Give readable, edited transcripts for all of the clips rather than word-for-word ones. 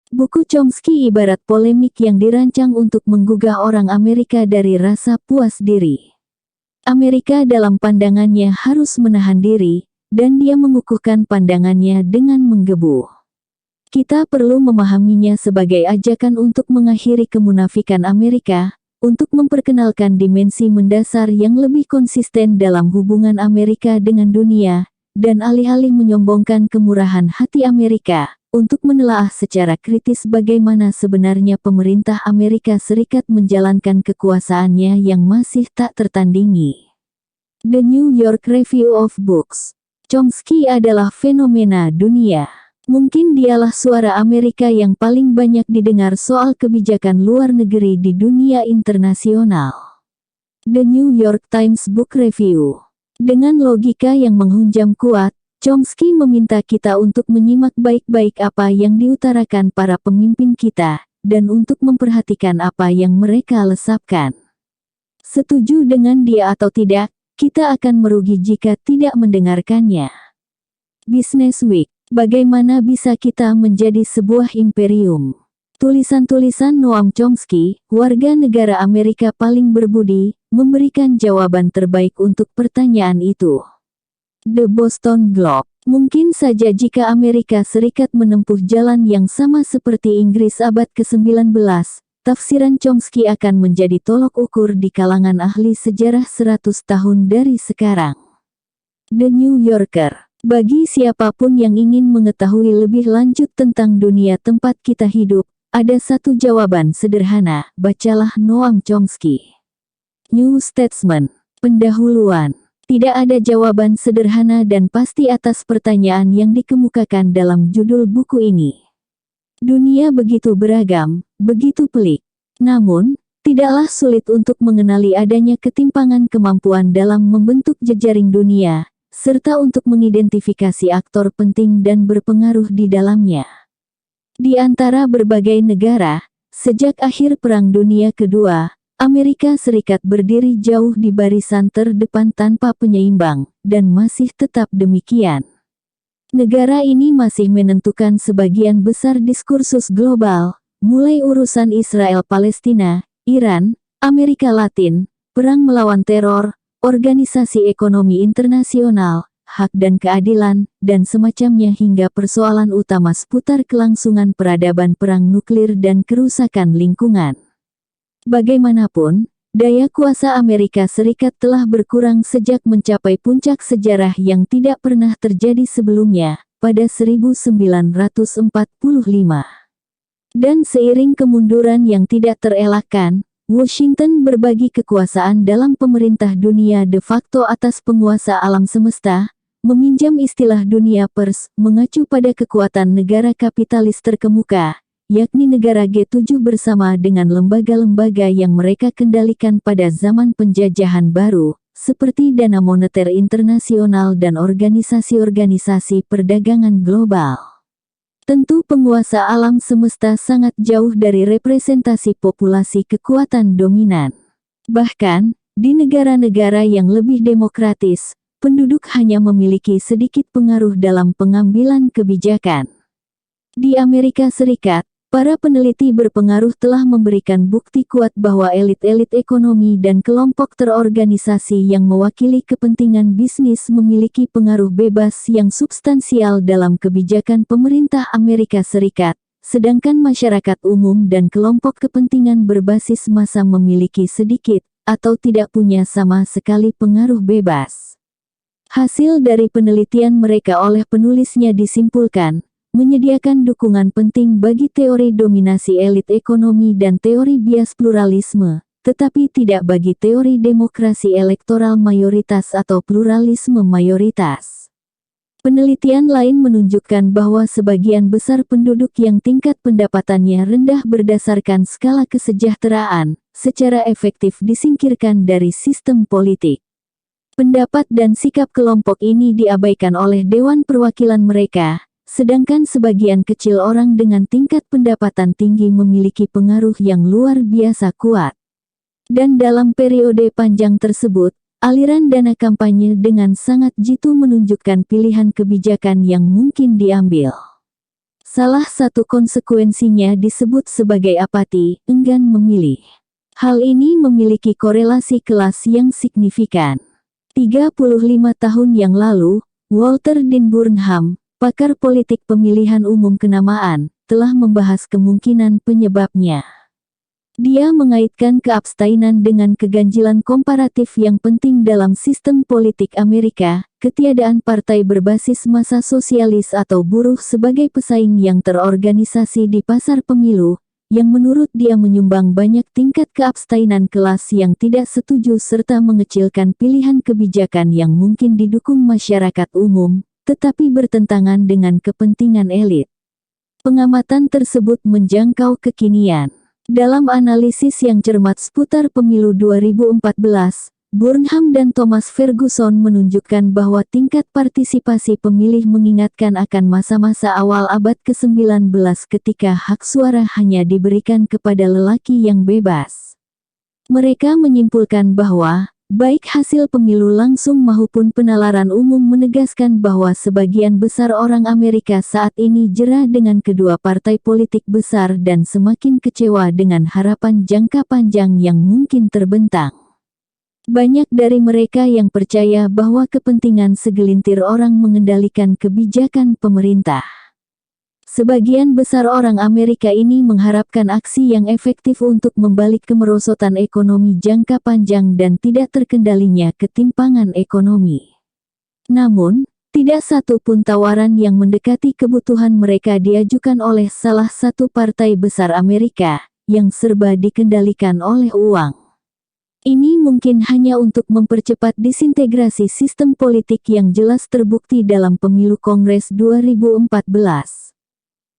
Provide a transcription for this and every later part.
Buku Chomsky ibarat polemik yang dirancang untuk menggugah orang Amerika dari rasa puas diri. Amerika dalam pandangannya harus menahan diri, dan dia mengukuhkan pandangannya dengan menggebu. Kita perlu memahaminya sebagai ajakan untuk mengakhiri kemunafikan Amerika, untuk memperkenalkan dimensi mendasar yang lebih konsisten dalam hubungan Amerika dengan dunia, dan alih-alih menyombongkan kemurahan hati Amerika, untuk menelaah secara kritis bagaimana sebenarnya pemerintah Amerika Serikat menjalankan kekuasaannya yang masih tak tertandingi. The New York Review of Books. Chomsky adalah fenomena dunia. Mungkin dialah suara Amerika yang paling banyak didengar soal kebijakan luar negeri di dunia internasional. The New York Times Book Review. Dengan logika yang menghunjam kuat, Chomsky meminta kita untuk menyimak baik-baik apa yang diutarakan para pemimpin kita, dan untuk memperhatikan apa yang mereka lesapkan. Setuju dengan dia atau tidak, kita akan merugi jika tidak mendengarkannya. Business Week. Bagaimana bisa kita menjadi sebuah imperium? Tulisan-tulisan Noam Chomsky, warga negara Amerika paling berbudi, memberikan jawaban terbaik untuk pertanyaan itu. The Boston Globe. Mungkin saja jika Amerika Serikat menempuh jalan yang sama seperti Inggris abad ke-19, tafsiran Chomsky akan menjadi tolok ukur di kalangan ahli sejarah 100 tahun dari sekarang. The New Yorker. Bagi siapapun yang ingin mengetahui lebih lanjut tentang dunia tempat kita hidup, ada satu jawaban sederhana, bacalah Noam Chomsky. New Statesman. Pendahuluan. Tidak ada jawaban sederhana dan pasti atas pertanyaan yang dikemukakan dalam judul buku ini. Dunia begitu beragam, begitu pelik. Namun, tidaklah sulit untuk mengenali adanya ketimpangan kemampuan dalam membentuk jejaring dunia, serta untuk mengidentifikasi aktor penting dan berpengaruh di dalamnya. Di antara berbagai negara, sejak akhir Perang Dunia Kedua, Amerika Serikat berdiri jauh di barisan terdepan tanpa penyeimbang, dan masih tetap demikian. Negara ini masih menentukan sebagian besar diskursus global, mulai urusan Israel-Palestina, Iran, Amerika Latin, perang melawan teror, organisasi ekonomi internasional, hak dan keadilan, dan semacamnya hingga persoalan utama seputar kelangsungan peradaban perang nuklir dan kerusakan lingkungan. Bagaimanapun, daya kuasa Amerika Serikat telah berkurang sejak mencapai puncak sejarah yang tidak pernah terjadi sebelumnya, pada 1945. Dan seiring kemunduran yang tidak terelakkan, Washington berbagi kekuasaan dalam pemerintah dunia de facto atas penguasa alam semesta, meminjam istilah dunia pers, mengacu pada kekuatan negara kapitalis terkemuka, yakni negara G7 bersama dengan lembaga-lembaga yang mereka kendalikan pada zaman penjajahan baru, seperti Dana Moneter Internasional dan organisasi-organisasi perdagangan global. Tentu penguasa alam semesta sangat jauh dari representasi populasi kekuatan dominan. Bahkan, di negara-negara yang lebih demokratis, penduduk hanya memiliki sedikit pengaruh dalam pengambilan kebijakan. Di Amerika Serikat, para peneliti berpengaruh telah memberikan bukti kuat bahwa elit-elit ekonomi dan kelompok terorganisasi yang mewakili kepentingan bisnis memiliki pengaruh bebas yang substansial dalam kebijakan pemerintah Amerika Serikat, sedangkan masyarakat umum dan kelompok kepentingan berbasis massa memiliki sedikit, atau tidak punya sama sekali pengaruh bebas. Hasil dari penelitian mereka oleh penulisnya disimpulkan, menyediakan dukungan penting bagi teori dominasi elit ekonomi dan teori bias pluralisme, tetapi tidak bagi teori demokrasi elektoral mayoritas atau pluralisme mayoritas. Penelitian lain menunjukkan bahwa sebagian besar penduduk yang tingkat pendapatannya rendah berdasarkan skala kesejahteraan, secara efektif disingkirkan dari sistem politik. Pendapat dan sikap kelompok ini diabaikan oleh Dewan Perwakilan mereka, sedangkan sebagian kecil orang dengan tingkat pendapatan tinggi memiliki pengaruh yang luar biasa kuat. Dan dalam periode panjang tersebut, aliran dana kampanye dengan sangat jitu menunjukkan pilihan kebijakan yang mungkin diambil. Salah satu konsekuensinya disebut sebagai apati, enggan memilih. Hal ini memiliki korelasi kelas yang signifikan. 35 tahun yang lalu, Walter Dean Burnham, pakar politik pemilihan umum kenamaan, telah membahas kemungkinan penyebabnya. Dia mengaitkan keabstainan dengan keganjilan komparatif yang penting dalam sistem politik Amerika, ketiadaan partai berbasis massa sosialis atau buruh sebagai pesaing yang terorganisasi di pasar pemilu, yang menurut dia menyumbang banyak tingkat keabstainan kelas yang tidak setuju serta mengecilkan pilihan kebijakan yang mungkin didukung masyarakat umum, tetapi bertentangan dengan kepentingan elit. Pengamatan tersebut menjangkau kekinian. Dalam analisis yang cermat seputar pemilu 2014, Burnham dan Thomas Ferguson menunjukkan bahwa tingkat partisipasi pemilih mengingatkan akan masa-masa awal abad ke-19 ketika hak suara hanya diberikan kepada lelaki yang bebas. Mereka menyimpulkan bahwa, baik hasil pemilu langsung maupun penalaran umum menegaskan bahwa sebagian besar orang Amerika saat ini jera dengan kedua partai politik besar dan semakin kecewa dengan harapan jangka panjang yang mungkin terbentang. Banyak dari mereka yang percaya bahwa kepentingan segelintir orang mengendalikan kebijakan pemerintah. Sebagian besar orang Amerika ini mengharapkan aksi yang efektif untuk membalik kemerosotan ekonomi jangka panjang dan tidak terkendalinya ketimpangan ekonomi. Namun, tidak satu pun tawaran yang mendekati kebutuhan mereka diajukan oleh salah satu partai besar Amerika, yang serba dikendalikan oleh uang. Ini mungkin hanya untuk mempercepat disintegrasi sistem politik yang jelas terbukti dalam pemilu Kongres 2014.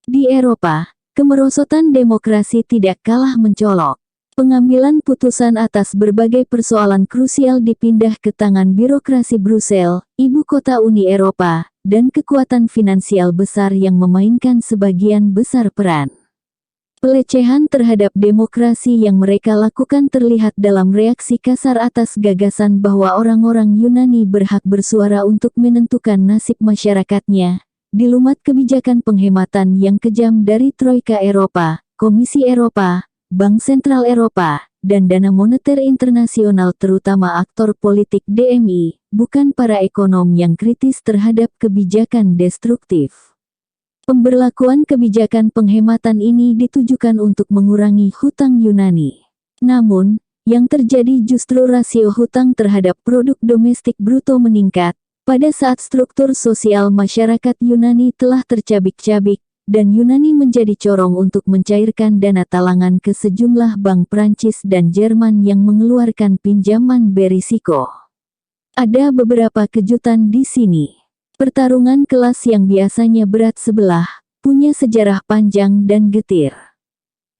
Di Eropa, kemerosotan demokrasi tidak kalah mencolok. Pengambilan putusan atas berbagai persoalan krusial dipindah ke tangan birokrasi Brussel, ibu kota Uni Eropa, dan kekuatan finansial besar yang memainkan sebagian besar peran. Pelecehan terhadap demokrasi yang mereka lakukan terlihat dalam reaksi kasar atas gagasan bahwa orang-orang Yunani berhak bersuara untuk menentukan nasib masyarakatnya. Dilumat kebijakan penghematan yang kejam dari Troika Eropa, Komisi Eropa, Bank Sentral Eropa, dan Dana Moneter Internasional terutama aktor politik DMI, bukan para ekonom yang kritis terhadap kebijakan destruktif. Pemberlakuan kebijakan penghematan ini ditujukan untuk mengurangi hutang Yunani. Namun, yang terjadi justru rasio hutang terhadap produk domestik bruto meningkat, pada saat struktur sosial masyarakat Yunani telah tercabik-cabik, dan Yunani menjadi corong untuk mencairkan dana talangan ke sejumlah bank Prancis dan Jerman yang mengeluarkan pinjaman berisiko. Ada beberapa kejutan di sini. Pertarungan kelas yang biasanya berat sebelah, punya sejarah panjang dan getir.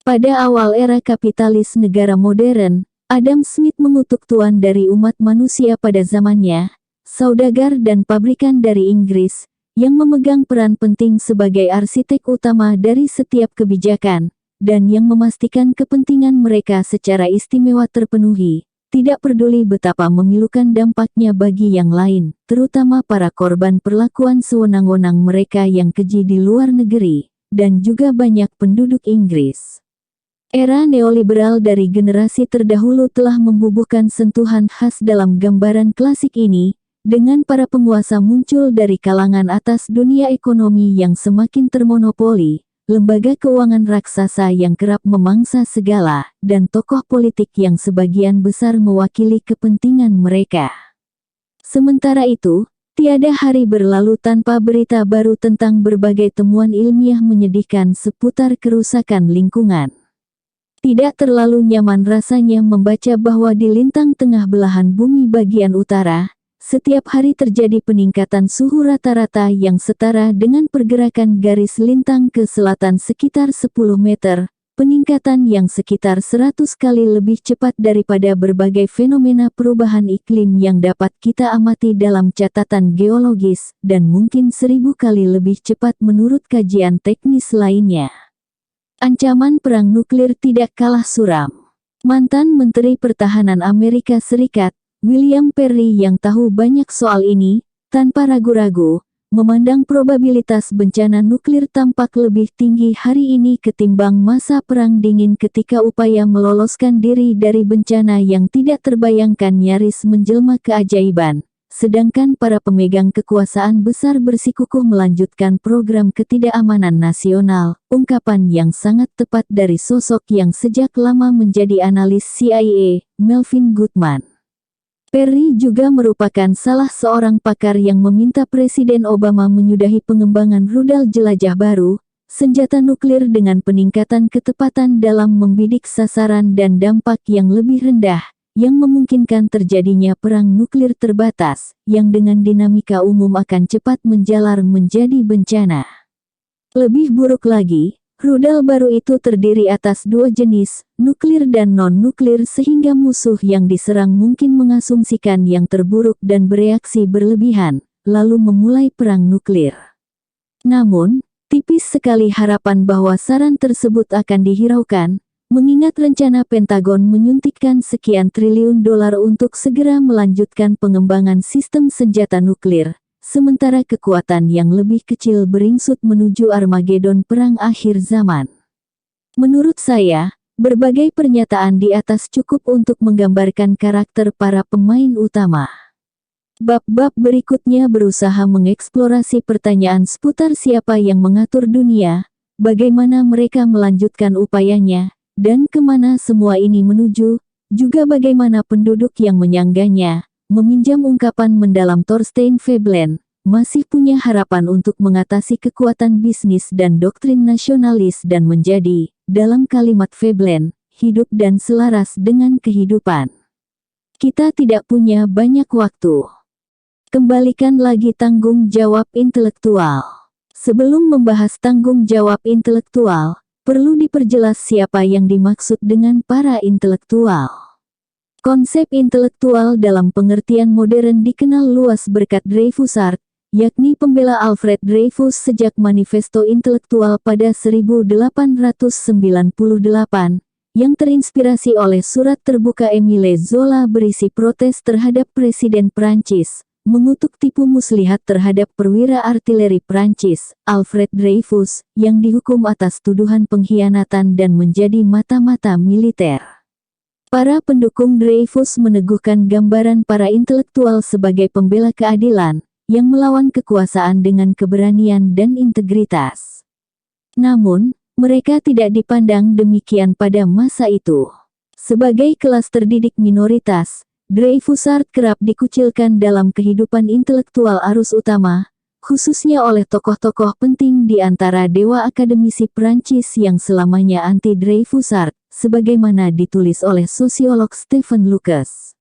Pada awal era kapitalis negara modern, Adam Smith mengutuk tuan dari umat manusia pada zamannya, saudagar dan pabrikan dari Inggris, yang memegang peran penting sebagai arsitek utama dari setiap kebijakan, dan yang memastikan kepentingan mereka secara istimewa terpenuhi, tidak peduli betapa memilukan dampaknya bagi yang lain, terutama para korban perlakuan sewenang-wenang mereka yang keji di luar negeri, dan juga banyak penduduk Inggris. Era neoliberal dari generasi terdahulu telah membubuhkan sentuhan khas dalam gambaran klasik ini, dengan para penguasa muncul dari kalangan atas dunia ekonomi yang semakin termonopoli, lembaga keuangan raksasa yang kerap memangsa segala, dan tokoh politik yang sebagian besar mewakili kepentingan mereka. Sementara itu, tiada hari berlalu tanpa berita baru tentang berbagai temuan ilmiah menyedihkan seputar kerusakan lingkungan. Tidak terlalu nyaman rasanya membaca bahwa di lintang tengah belahan bumi bagian utara, setiap hari terjadi peningkatan suhu rata-rata yang setara dengan pergerakan garis lintang ke selatan sekitar 10 meter, peningkatan yang sekitar 100 kali lebih cepat daripada berbagai fenomena perubahan iklim yang dapat kita amati dalam catatan geologis, dan mungkin 1000 kali lebih cepat menurut kajian teknis lainnya. Ancaman perang nuklir tidak kalah suram. Mantan Menteri Pertahanan Amerika Serikat, William Perry yang tahu banyak soal ini, tanpa ragu-ragu, memandang probabilitas bencana nuklir tampak lebih tinggi hari ini ketimbang masa Perang Dingin ketika upaya meloloskan diri dari bencana yang tidak terbayangkan nyaris menjelma keajaiban. Sedangkan para pemegang kekuasaan besar bersikukuh melanjutkan program ketidakamanan nasional, ungkapan yang sangat tepat dari sosok yang sejak lama menjadi analis CIA, Melvin Goodman. Perry juga merupakan salah seorang pakar yang meminta Presiden Obama menyudahi pengembangan rudal jelajah baru, senjata nuklir dengan peningkatan ketepatan dalam membidik sasaran dan dampak yang lebih rendah, yang memungkinkan terjadinya perang nuklir terbatas, yang dengan dinamika umum akan cepat menjalar menjadi bencana. Lebih buruk lagi, rudal baru itu terdiri atas dua jenis, nuklir dan non-nuklir sehingga musuh yang diserang mungkin mengasumsikan yang terburuk dan bereaksi berlebihan, lalu memulai perang nuklir. Namun, tipis sekali harapan bahwa saran tersebut akan dihiraukan, mengingat rencana Pentagon menyuntikkan sekian triliun dolar untuk segera melanjutkan pengembangan sistem senjata nuklir, sementara kekuatan yang lebih kecil beringsut menuju Armageddon perang akhir zaman. Menurut saya, berbagai pernyataan di atas cukup untuk menggambarkan karakter para pemain utama. Bab-bab berikutnya berusaha mengeksplorasi pertanyaan seputar siapa yang mengatur dunia, bagaimana mereka melanjutkan upayanya, dan kemana semua ini menuju, juga bagaimana penduduk yang menyangganya, meminjam ungkapan mendalam Thorstein Veblen, masih punya harapan untuk mengatasi kekuatan bisnis dan doktrin nasionalis dan menjadi, dalam kalimat Veblen, hidup dan selaras dengan kehidupan. Kita tidak punya banyak waktu. Kembalikan lagi tanggung jawab intelektual. Sebelum membahas tanggung jawab intelektual, perlu diperjelas siapa yang dimaksud dengan para intelektual. Konsep intelektual dalam pengertian modern dikenal luas berkat Dreyfusard, yakni pembela Alfred Dreyfus sejak Manifesto Intelektual pada 1898, yang terinspirasi oleh surat terbuka Émile Zola berisi protes terhadap Presiden Prancis, mengutuk tipu muslihat terhadap perwira artileri Prancis, Alfred Dreyfus, yang dihukum atas tuduhan pengkhianatan dan menjadi mata-mata militer. Para pendukung Dreyfus meneguhkan gambaran para intelektual sebagai pembela keadilan, yang melawan kekuasaan dengan keberanian dan integritas. Namun, mereka tidak dipandang demikian pada masa itu. Sebagai kelas terdidik minoritas, Dreyfusard kerap dikucilkan dalam kehidupan intelektual arus utama, khususnya oleh tokoh-tokoh penting di antara dewa akademisi Prancis yang selamanya anti-Dreyfusard, sebagaimana ditulis oleh sosiolog Stephen Lucas.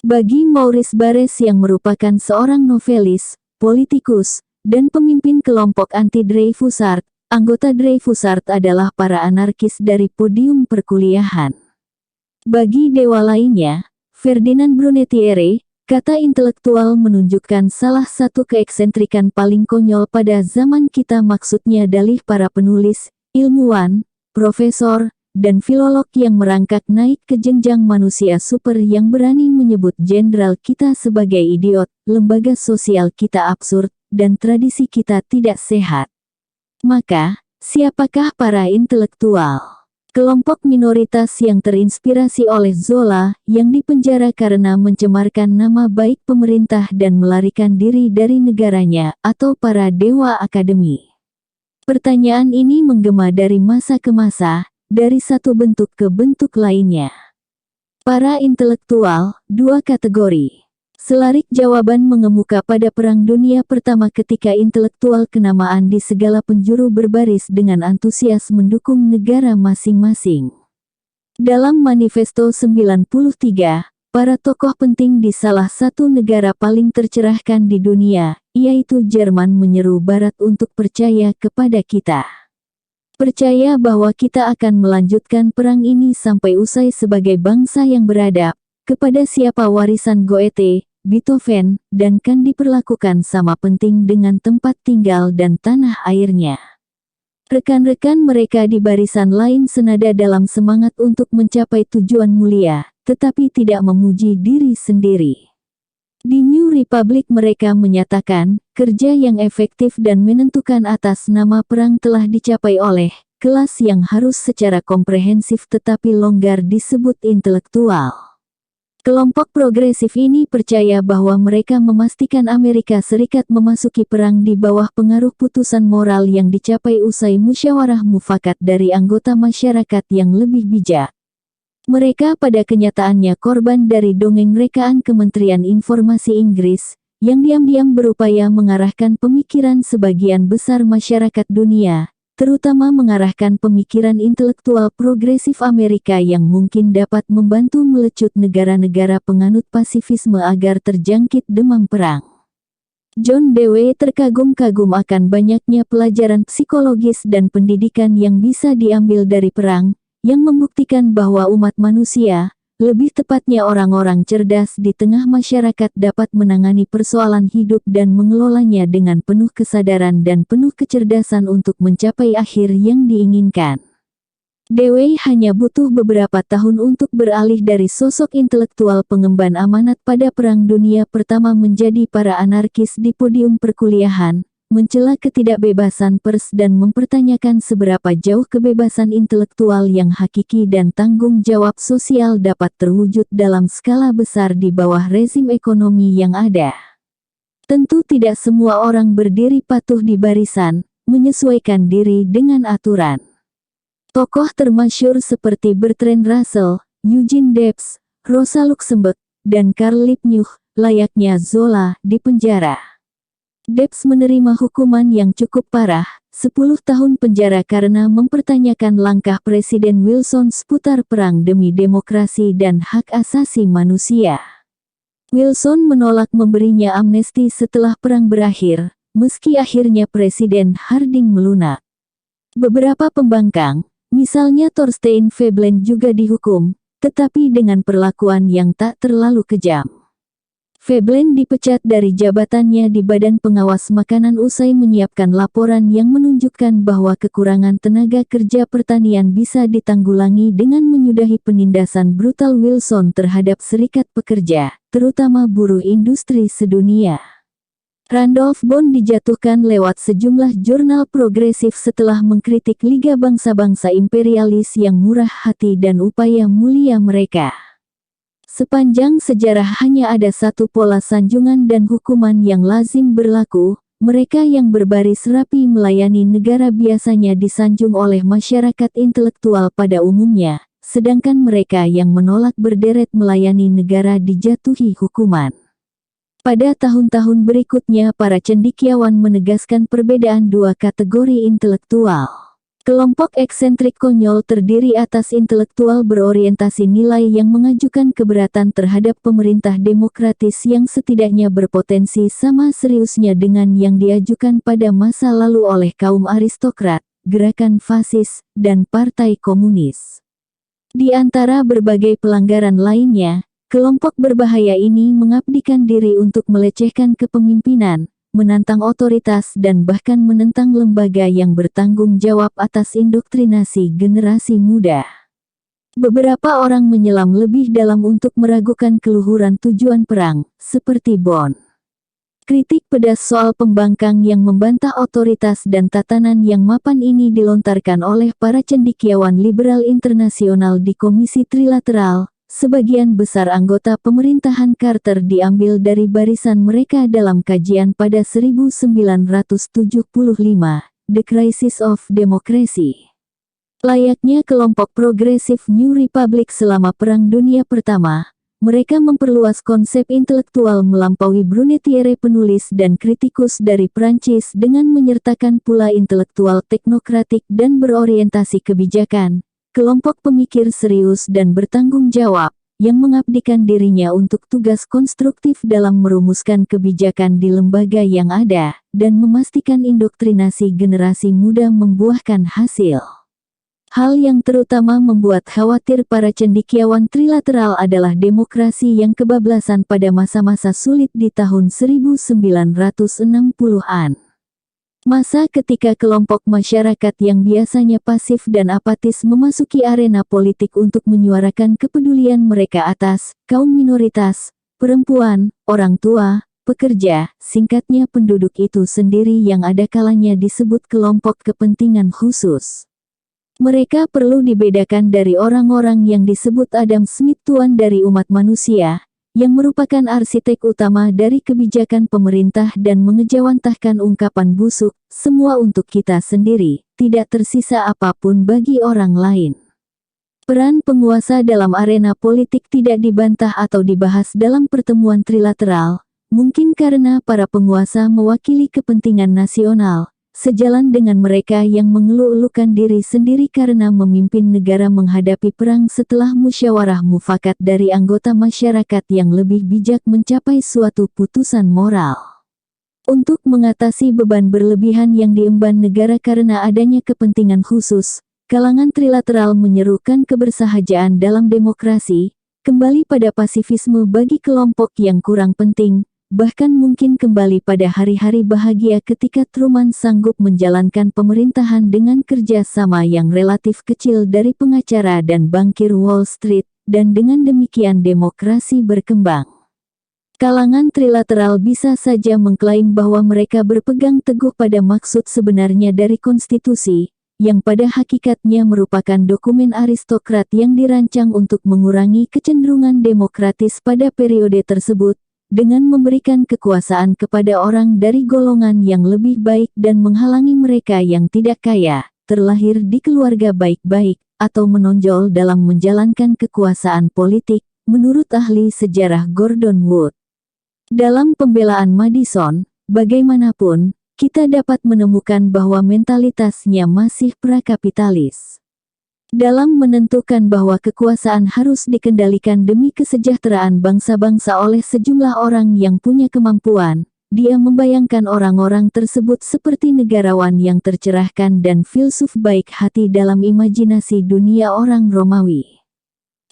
Bagi Maurice Barrès yang merupakan seorang novelis, politikus, dan pemimpin kelompok anti-Dreyfusard, anggota Dreyfusard adalah para anarkis dari podium perkuliahan. Bagi dewa lainnya, Ferdinand Brunetière, kata intelektual menunjukkan salah satu keeksentrikan paling konyol pada zaman kita, maksudnya dalih para penulis, ilmuwan, profesor, dan filolog yang merangkak naik ke jenjang manusia super yang berani menyebut jenderal kita sebagai idiot, lembaga sosial kita absurd, dan tradisi kita tidak sehat. Maka, siapakah para intelektual? Kelompok minoritas yang terinspirasi oleh Zola, yang dipenjara karena mencemarkan nama baik pemerintah dan melarikan diri dari negaranya, atau para dewa akademi. Pertanyaan ini menggema dari masa ke masa, dari satu bentuk ke bentuk lainnya. Para intelektual, dua kategori. Selarik jawaban mengemuka pada Perang Dunia Pertama ketika intelektual kenamaan di segala penjuru berbaris dengan antusias mendukung negara masing-masing. Dalam Manifesto 93, para tokoh penting di salah satu negara paling tercerahkan di dunia, yaitu Jerman, menyeru Barat untuk percaya kepada kita. Percaya bahwa kita akan melanjutkan perang ini sampai usai sebagai bangsa yang beradab, kepada siapa warisan Goethe, Beethoven, dan kan diperlakukan sama penting dengan tempat tinggal dan tanah airnya. Rekan-rekan mereka di barisan lain senada dalam semangat untuk mencapai tujuan mulia, tetapi tidak memuji diri sendiri. Di New Republic mereka menyatakan, kerja yang efektif dan menentukan atas nama perang telah dicapai oleh kelas yang harus secara komprehensif tetapi longgar disebut intelektual. Kelompok progresif ini percaya bahwa mereka memastikan Amerika Serikat memasuki perang di bawah pengaruh putusan moral yang dicapai usai musyawarah mufakat dari anggota masyarakat yang lebih bijak. Mereka pada kenyataannya korban dari dongeng rekaan Kementerian Informasi Inggris, yang diam-diam berupaya mengarahkan pemikiran sebagian besar masyarakat dunia, terutama mengarahkan pemikiran intelektual progresif Amerika yang mungkin dapat membantu melecut negara-negara penganut pasifisme agar terjangkit demam perang. John Dewey terkagum-kagum akan banyaknya pelajaran psikologis dan pendidikan yang bisa diambil dari perang, yang membuktikan bahwa umat manusia, lebih tepatnya orang-orang cerdas di tengah masyarakat dapat menangani persoalan hidup dan mengelolanya dengan penuh kesadaran dan penuh kecerdasan untuk mencapai akhir yang diinginkan. Dewey hanya butuh beberapa tahun untuk beralih dari sosok intelektual pengemban amanat pada Perang Dunia Pertama menjadi para anarkis di podium perkuliahan, mencela ketidakbebasan pers dan mempertanyakan seberapa jauh kebebasan intelektual yang hakiki dan tanggung jawab sosial dapat terwujud dalam skala besar di bawah rezim ekonomi yang ada. Tentu tidak semua orang berdiri patuh di barisan, menyesuaikan diri dengan aturan. Tokoh termasyhur seperti Bertrand Russell, Eugene Debs, Rosa Luxemburg, dan Carl Liebknecht, layaknya Zola, dipenjara. Debs menerima hukuman yang cukup parah, 10 tahun penjara karena mempertanyakan langkah Presiden Wilson seputar perang demi demokrasi dan hak asasi manusia. Wilson menolak memberinya amnesti setelah perang berakhir, meski akhirnya Presiden Harding melunak. Beberapa pembangkang, misalnya Thorstein Veblen juga dihukum, tetapi dengan perlakuan yang tak terlalu kejam. Veblen dipecat dari jabatannya di Badan Pengawas Makanan usai menyiapkan laporan yang menunjukkan bahwa kekurangan tenaga kerja pertanian bisa ditanggulangi dengan menyudahi penindasan brutal Wilson terhadap serikat pekerja, terutama buruh industri sedunia. Randolph Bond dijatuhkan lewat sejumlah jurnal progresif setelah mengkritik Liga Bangsa-Bangsa imperialis yang murah hati dan upaya mulia mereka. Sepanjang sejarah hanya ada satu pola sanjungan dan hukuman yang lazim berlaku, mereka yang berbaris rapi melayani negara biasanya disanjung oleh masyarakat intelektual pada umumnya, sedangkan mereka yang menolak berderet melayani negara dijatuhi hukuman. Pada tahun-tahun berikutnya para cendekiawan menegaskan perbedaan dua kategori intelektual. Kelompok eksentrik konyol terdiri atas intelektual berorientasi nilai yang mengajukan keberatan terhadap pemerintah demokratis yang setidaknya berpotensi sama seriusnya dengan yang diajukan pada masa lalu oleh kaum aristokrat, gerakan fasis, dan partai komunis. Di antara berbagai pelanggaran lainnya, kelompok berbahaya ini mengabdikan diri untuk melecehkan kepemimpinan, menantang otoritas dan bahkan menentang lembaga yang bertanggung jawab atas indoktrinasi generasi muda. Beberapa orang menyelam lebih dalam untuk meragukan keluhuran tujuan perang, seperti Bond. Kritik pedas soal pembangkang yang membantah otoritas dan tatanan yang mapan ini dilontarkan oleh para cendekiawan liberal internasional di Komisi Trilateral. Sebagian besar anggota pemerintahan Carter diambil dari barisan mereka dalam kajian pada 1975, The Crisis of Democracy. Layaknya kelompok progresif New Republic selama Perang Dunia Pertama, mereka memperluas konsep intelektual melampaui Brunetière penulis dan kritikus dari Prancis dengan menyertakan pula intelektual teknokratik dan berorientasi kebijakan. Kelompok pemikir serius dan bertanggung jawab, yang mengabdikan dirinya untuk tugas konstruktif dalam merumuskan kebijakan di lembaga yang ada, dan memastikan indoktrinasi generasi muda membuahkan hasil. Hal yang terutama membuat khawatir para cendekiawan trilateral adalah demokrasi yang kebablasan pada masa-masa sulit di tahun 1960-an. Masa ketika kelompok masyarakat yang biasanya pasif dan apatis memasuki arena politik untuk menyuarakan kepedulian mereka atas kaum minoritas, perempuan, orang tua, pekerja, singkatnya penduduk itu sendiri yang ada kalanya disebut kelompok kepentingan khusus. Mereka perlu dibedakan dari orang-orang yang disebut Adam Smith tuan dari umat manusia, yang merupakan arsitek utama dari kebijakan pemerintah dan mengejawantahkan ungkapan busuk, semua untuk kita sendiri, tidak tersisa apapun bagi orang lain. Peran penguasa dalam arena politik tidak dibantah atau dibahas dalam pertemuan trilateral, mungkin karena para penguasa mewakili kepentingan nasional, sejalan dengan mereka yang mengeluh-elukan diri sendiri karena memimpin negara menghadapi perang setelah musyawarah mufakat dari anggota masyarakat yang lebih bijak mencapai suatu putusan moral. Untuk mengatasi beban berlebihan yang diemban negara karena adanya kepentingan khusus, kalangan trilateral menyerukan kebersahajaan dalam demokrasi, kembali pada pasifisme bagi kelompok yang kurang penting, bahkan mungkin kembali pada hari-hari bahagia ketika Truman sanggup menjalankan pemerintahan dengan kerja sama yang relatif kecil dari pengacara dan bankir Wall Street, dan dengan demikian demokrasi berkembang. Kalangan trilateral bisa saja mengklaim bahwa mereka berpegang teguh pada maksud sebenarnya dari konstitusi, yang pada hakikatnya merupakan dokumen aristokrat yang dirancang untuk mengurangi kecenderungan demokratis pada periode tersebut, dengan memberikan kekuasaan kepada orang dari golongan yang lebih baik dan menghalangi mereka yang tidak kaya, terlahir di keluarga baik-baik, atau menonjol dalam menjalankan kekuasaan politik, menurut ahli sejarah Gordon Wood. Dalam pembelaan Madison, bagaimanapun, kita dapat menemukan bahwa mentalitasnya masih prakapitalis. Dalam menentukan bahwa kekuasaan harus dikendalikan demi kesejahteraan bangsa-bangsa oleh sejumlah orang yang punya kemampuan, dia membayangkan orang-orang tersebut seperti negarawan yang tercerahkan dan filsuf baik hati dalam imajinasi dunia orang Romawi.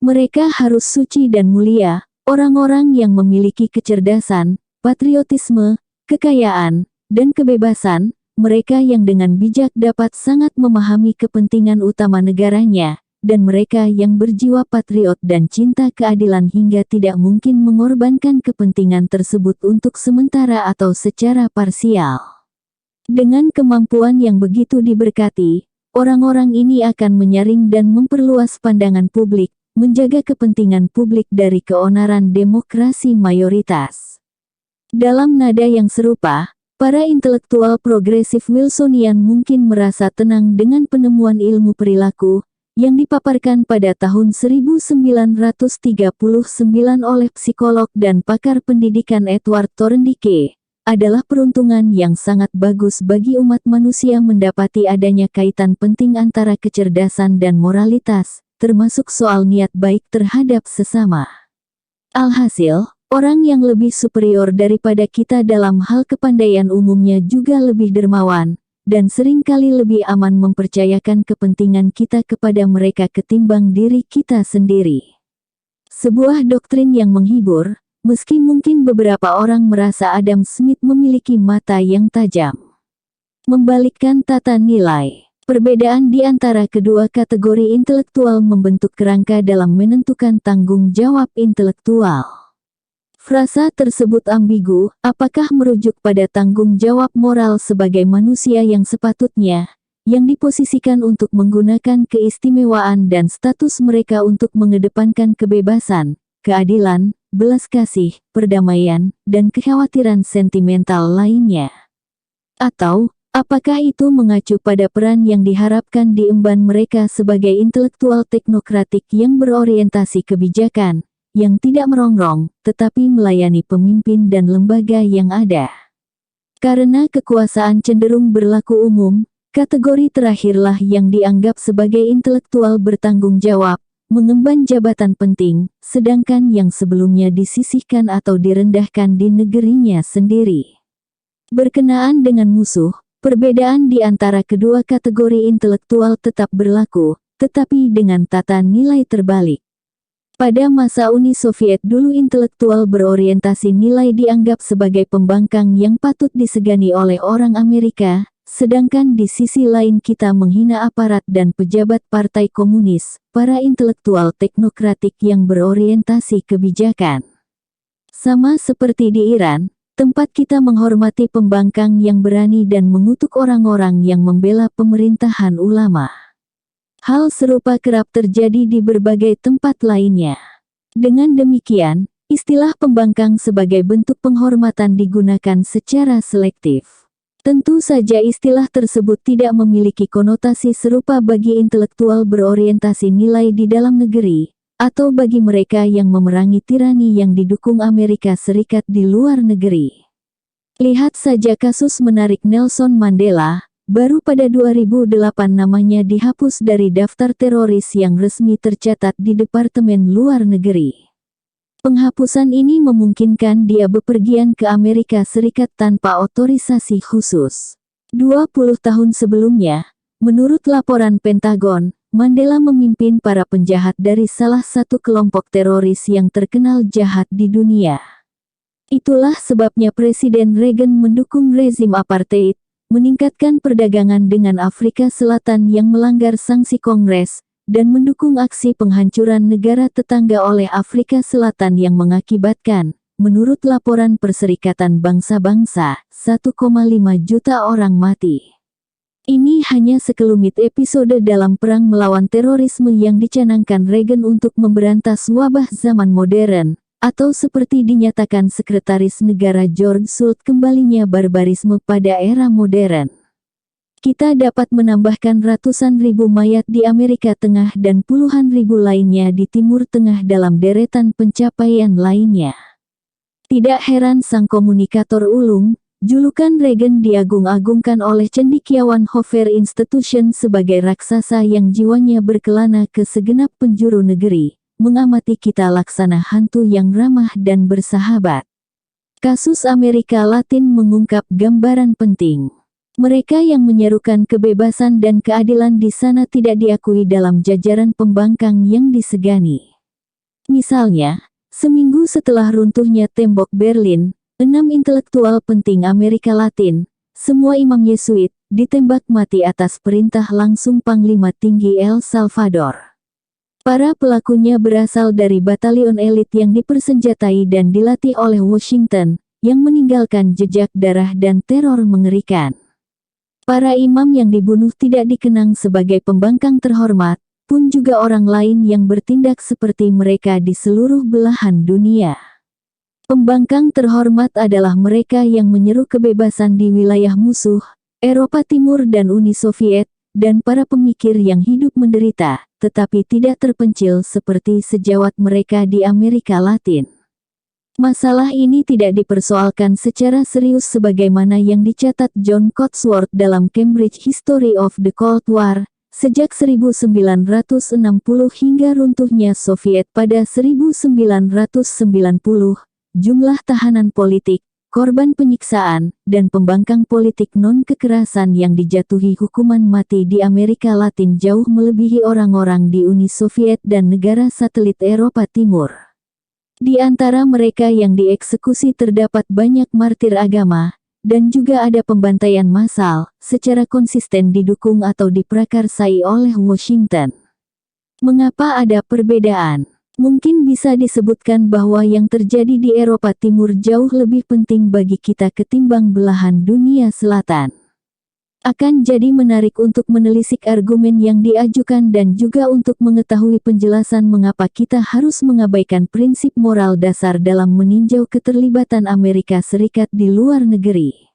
Mereka harus suci dan mulia, orang-orang yang memiliki kecerdasan, patriotisme, kekayaan, dan kebebasan, mereka yang dengan bijak dapat sangat memahami kepentingan utama negaranya, dan mereka yang berjiwa patriot dan cinta keadilan hingga tidak mungkin mengorbankan kepentingan tersebut untuk sementara atau secara parsial. Dengan kemampuan yang begitu diberkati, orang-orang ini akan menyaring dan memperluas pandangan publik, menjaga kepentingan publik dari keonaran demokrasi mayoritas. Dalam nada yang serupa, para intelektual progresif Wilsonian mungkin merasa tenang dengan penemuan ilmu perilaku, yang dipaparkan pada tahun 1939 oleh psikolog dan pakar pendidikan Edward Thorndike, adalah peruntungan yang sangat bagus bagi umat manusia mendapati adanya kaitan penting antara kecerdasan dan moralitas, termasuk soal niat baik terhadap sesama. Alhasil, orang yang lebih superior daripada kita dalam hal kepandaian umumnya juga lebih dermawan, dan seringkali lebih aman mempercayakan kepentingan kita kepada mereka ketimbang diri kita sendiri. Sebuah doktrin yang menghibur, meski mungkin beberapa orang merasa Adam Smith memiliki mata yang tajam. Membalikkan tata nilai. Perbedaan di antara kedua kategori intelektual membentuk kerangka dalam menentukan tanggung jawab intelektual. Frasa tersebut ambigu, apakah merujuk pada tanggung jawab moral sebagai manusia yang sepatutnya, yang diposisikan untuk menggunakan keistimewaan dan status mereka untuk mengedepankan kebebasan, keadilan, belas kasih, perdamaian, dan kekhawatiran sentimental lainnya. Atau, apakah itu mengacu pada peran yang diharapkan diemban mereka sebagai intelektual teknokratik yang berorientasi kebijakan, yang tidak merongrong, tetapi melayani pemimpin dan lembaga yang ada. Karena kekuasaan cenderung berlaku umum, kategori terakhirlah yang dianggap sebagai intelektual bertanggung jawab, mengemban jabatan penting, sedangkan yang sebelumnya disisihkan atau direndahkan di negerinya sendiri. Berkenaan dengan musuh, perbedaan di antara kedua kategori intelektual tetap berlaku, tetapi dengan tata nilai terbalik. Pada masa Uni Soviet dulu intelektual berorientasi nilai dianggap sebagai pembangkang yang patut disegani oleh orang Amerika, sedangkan di sisi lain kita menghina aparat dan pejabat Partai Komunis, para intelektual teknokratik yang berorientasi kebijakan. Sama seperti di Iran, tempat kita menghormati pembangkang yang berani dan mengutuk orang-orang yang membela pemerintahan ulama. Hal serupa kerap terjadi di berbagai tempat lainnya. Dengan demikian, istilah pembangkang sebagai bentuk penghormatan digunakan secara selektif. Tentu saja istilah tersebut tidak memiliki konotasi serupa bagi intelektual berorientasi nilai di dalam negeri, atau bagi mereka yang memerangi tirani yang didukung Amerika Serikat di luar negeri. Lihat saja kasus menarik Nelson Mandela, baru pada 2008 namanya dihapus dari daftar teroris yang resmi tercatat di Departemen Luar Negeri. Penghapusan ini memungkinkan dia bepergian ke Amerika Serikat tanpa otorisasi khusus. 20 tahun sebelumnya, menurut laporan Pentagon, Mandela memimpin para penjahat dari salah satu kelompok teroris yang terkenal jahat di dunia. Itulah sebabnya Presiden Reagan mendukung rezim apartheid, meningkatkan perdagangan dengan Afrika Selatan yang melanggar sanksi Kongres, dan mendukung aksi penghancuran negara tetangga oleh Afrika Selatan yang mengakibatkan, menurut laporan Perserikatan Bangsa-Bangsa, 1,5 juta orang mati. Ini hanya sekelumit episode dalam perang melawan terorisme yang dicanangkan Reagan untuk memberantas wabah zaman modern, atau seperti dinyatakan Sekretaris Negara George Shultz kembalinya barbarisme pada era modern. Kita dapat menambahkan ratusan ribu mayat di Amerika Tengah dan puluhan ribu lainnya di Timur Tengah dalam deretan pencapaian lainnya. Tidak heran sang komunikator ulung, julukan Reagan diagung-agungkan oleh cendekiawan Hoover Institution sebagai raksasa yang jiwanya berkelana ke segenap penjuru negeri, mengamati kita laksana hantu yang ramah dan bersahabat. Kasus Amerika Latin mengungkap gambaran penting. Mereka yang menyerukan kebebasan dan keadilan di sana tidak diakui dalam jajaran pembangkang yang disegani. Misalnya, seminggu setelah runtuhnya tembok Berlin, 6 intelektual penting Amerika Latin, semua imam Yesuit, ditembak mati atas perintah langsung Panglima Tinggi El Salvador. Para pelakunya berasal dari batalion elit yang dipersenjatai dan dilatih oleh Washington, yang meninggalkan jejak darah dan teror mengerikan. Para imam yang dibunuh tidak dikenang sebagai pembangkang terhormat, pun juga orang lain yang bertindak seperti mereka di seluruh belahan dunia. Pembangkang terhormat adalah mereka yang menyeru kebebasan di wilayah musuh, Eropa Timur dan Uni Soviet, dan para pemikir yang hidup menderita, tetapi tidak terpencil seperti sejawat mereka di Amerika Latin. Masalah ini tidak dipersoalkan secara serius sebagaimana yang dicatat John Cotsworth dalam Cambridge History of the Cold War, sejak 1960 hingga runtuhnya Soviet pada 1990. Jumlah tahanan politik, korban penyiksaan, dan pembangkang politik non-kekerasan yang dijatuhi hukuman mati di Amerika Latin jauh melebihi orang-orang di Uni Soviet dan negara satelit Eropa Timur. Di antara mereka yang dieksekusi terdapat banyak martir agama, dan juga ada pembantaian massal, secara konsisten didukung atau diprakarsai oleh Washington. Mengapa ada perbedaan? Mungkin bisa disebutkan bahwa yang terjadi di Eropa Timur jauh lebih penting bagi kita ketimbang belahan dunia selatan. Akan jadi menarik untuk menelisik argumen yang diajukan dan juga untuk mengetahui penjelasan mengapa kita harus mengabaikan prinsip moral dasar dalam meninjau keterlibatan Amerika Serikat di luar negeri.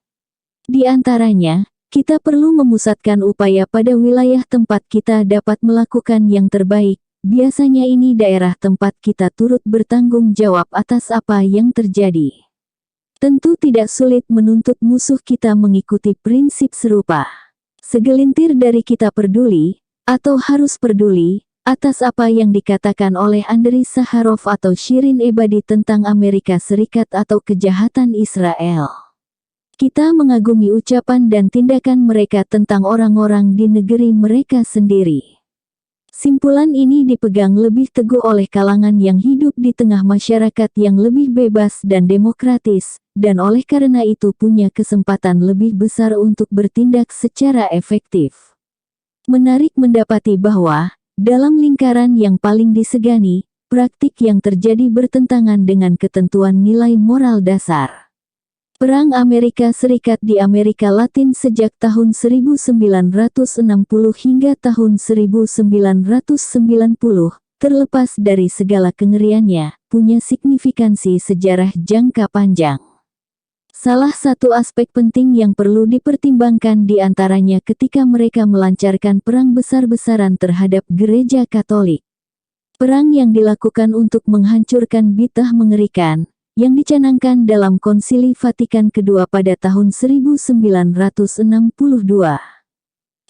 Di antaranya, kita perlu memusatkan upaya pada wilayah tempat kita dapat melakukan yang terbaik. Biasanya ini daerah tempat kita turut bertanggung jawab atas apa yang terjadi. Tentu tidak sulit menuntut musuh kita mengikuti prinsip serupa. Segelintir dari kita peduli, atau harus peduli, atas apa yang dikatakan oleh Andrei Sakharov atau Shirin Ebadi tentang Amerika Serikat atau kejahatan Israel. Kita mengagumi ucapan dan tindakan mereka tentang orang-orang di negeri mereka sendiri. Simpulan ini dipegang lebih teguh oleh kalangan yang hidup di tengah masyarakat yang lebih bebas dan demokratis, dan oleh karena itu punya kesempatan lebih besar untuk bertindak secara efektif. Menarik mendapati bahwa, dalam lingkaran yang paling disegani, praktik yang terjadi bertentangan dengan ketentuan nilai moral dasar. Perang Amerika Serikat di Amerika Latin sejak tahun 1960 hingga tahun 1990, terlepas dari segala kengeriannya, punya signifikansi sejarah jangka panjang. Salah satu aspek penting yang perlu dipertimbangkan di antaranya ketika mereka melancarkan perang besar-besaran terhadap Gereja Katolik. Perang yang dilakukan untuk menghancurkan bitah mengerikan, yang dicanangkan dalam Konsili Vatikan II pada tahun 1962.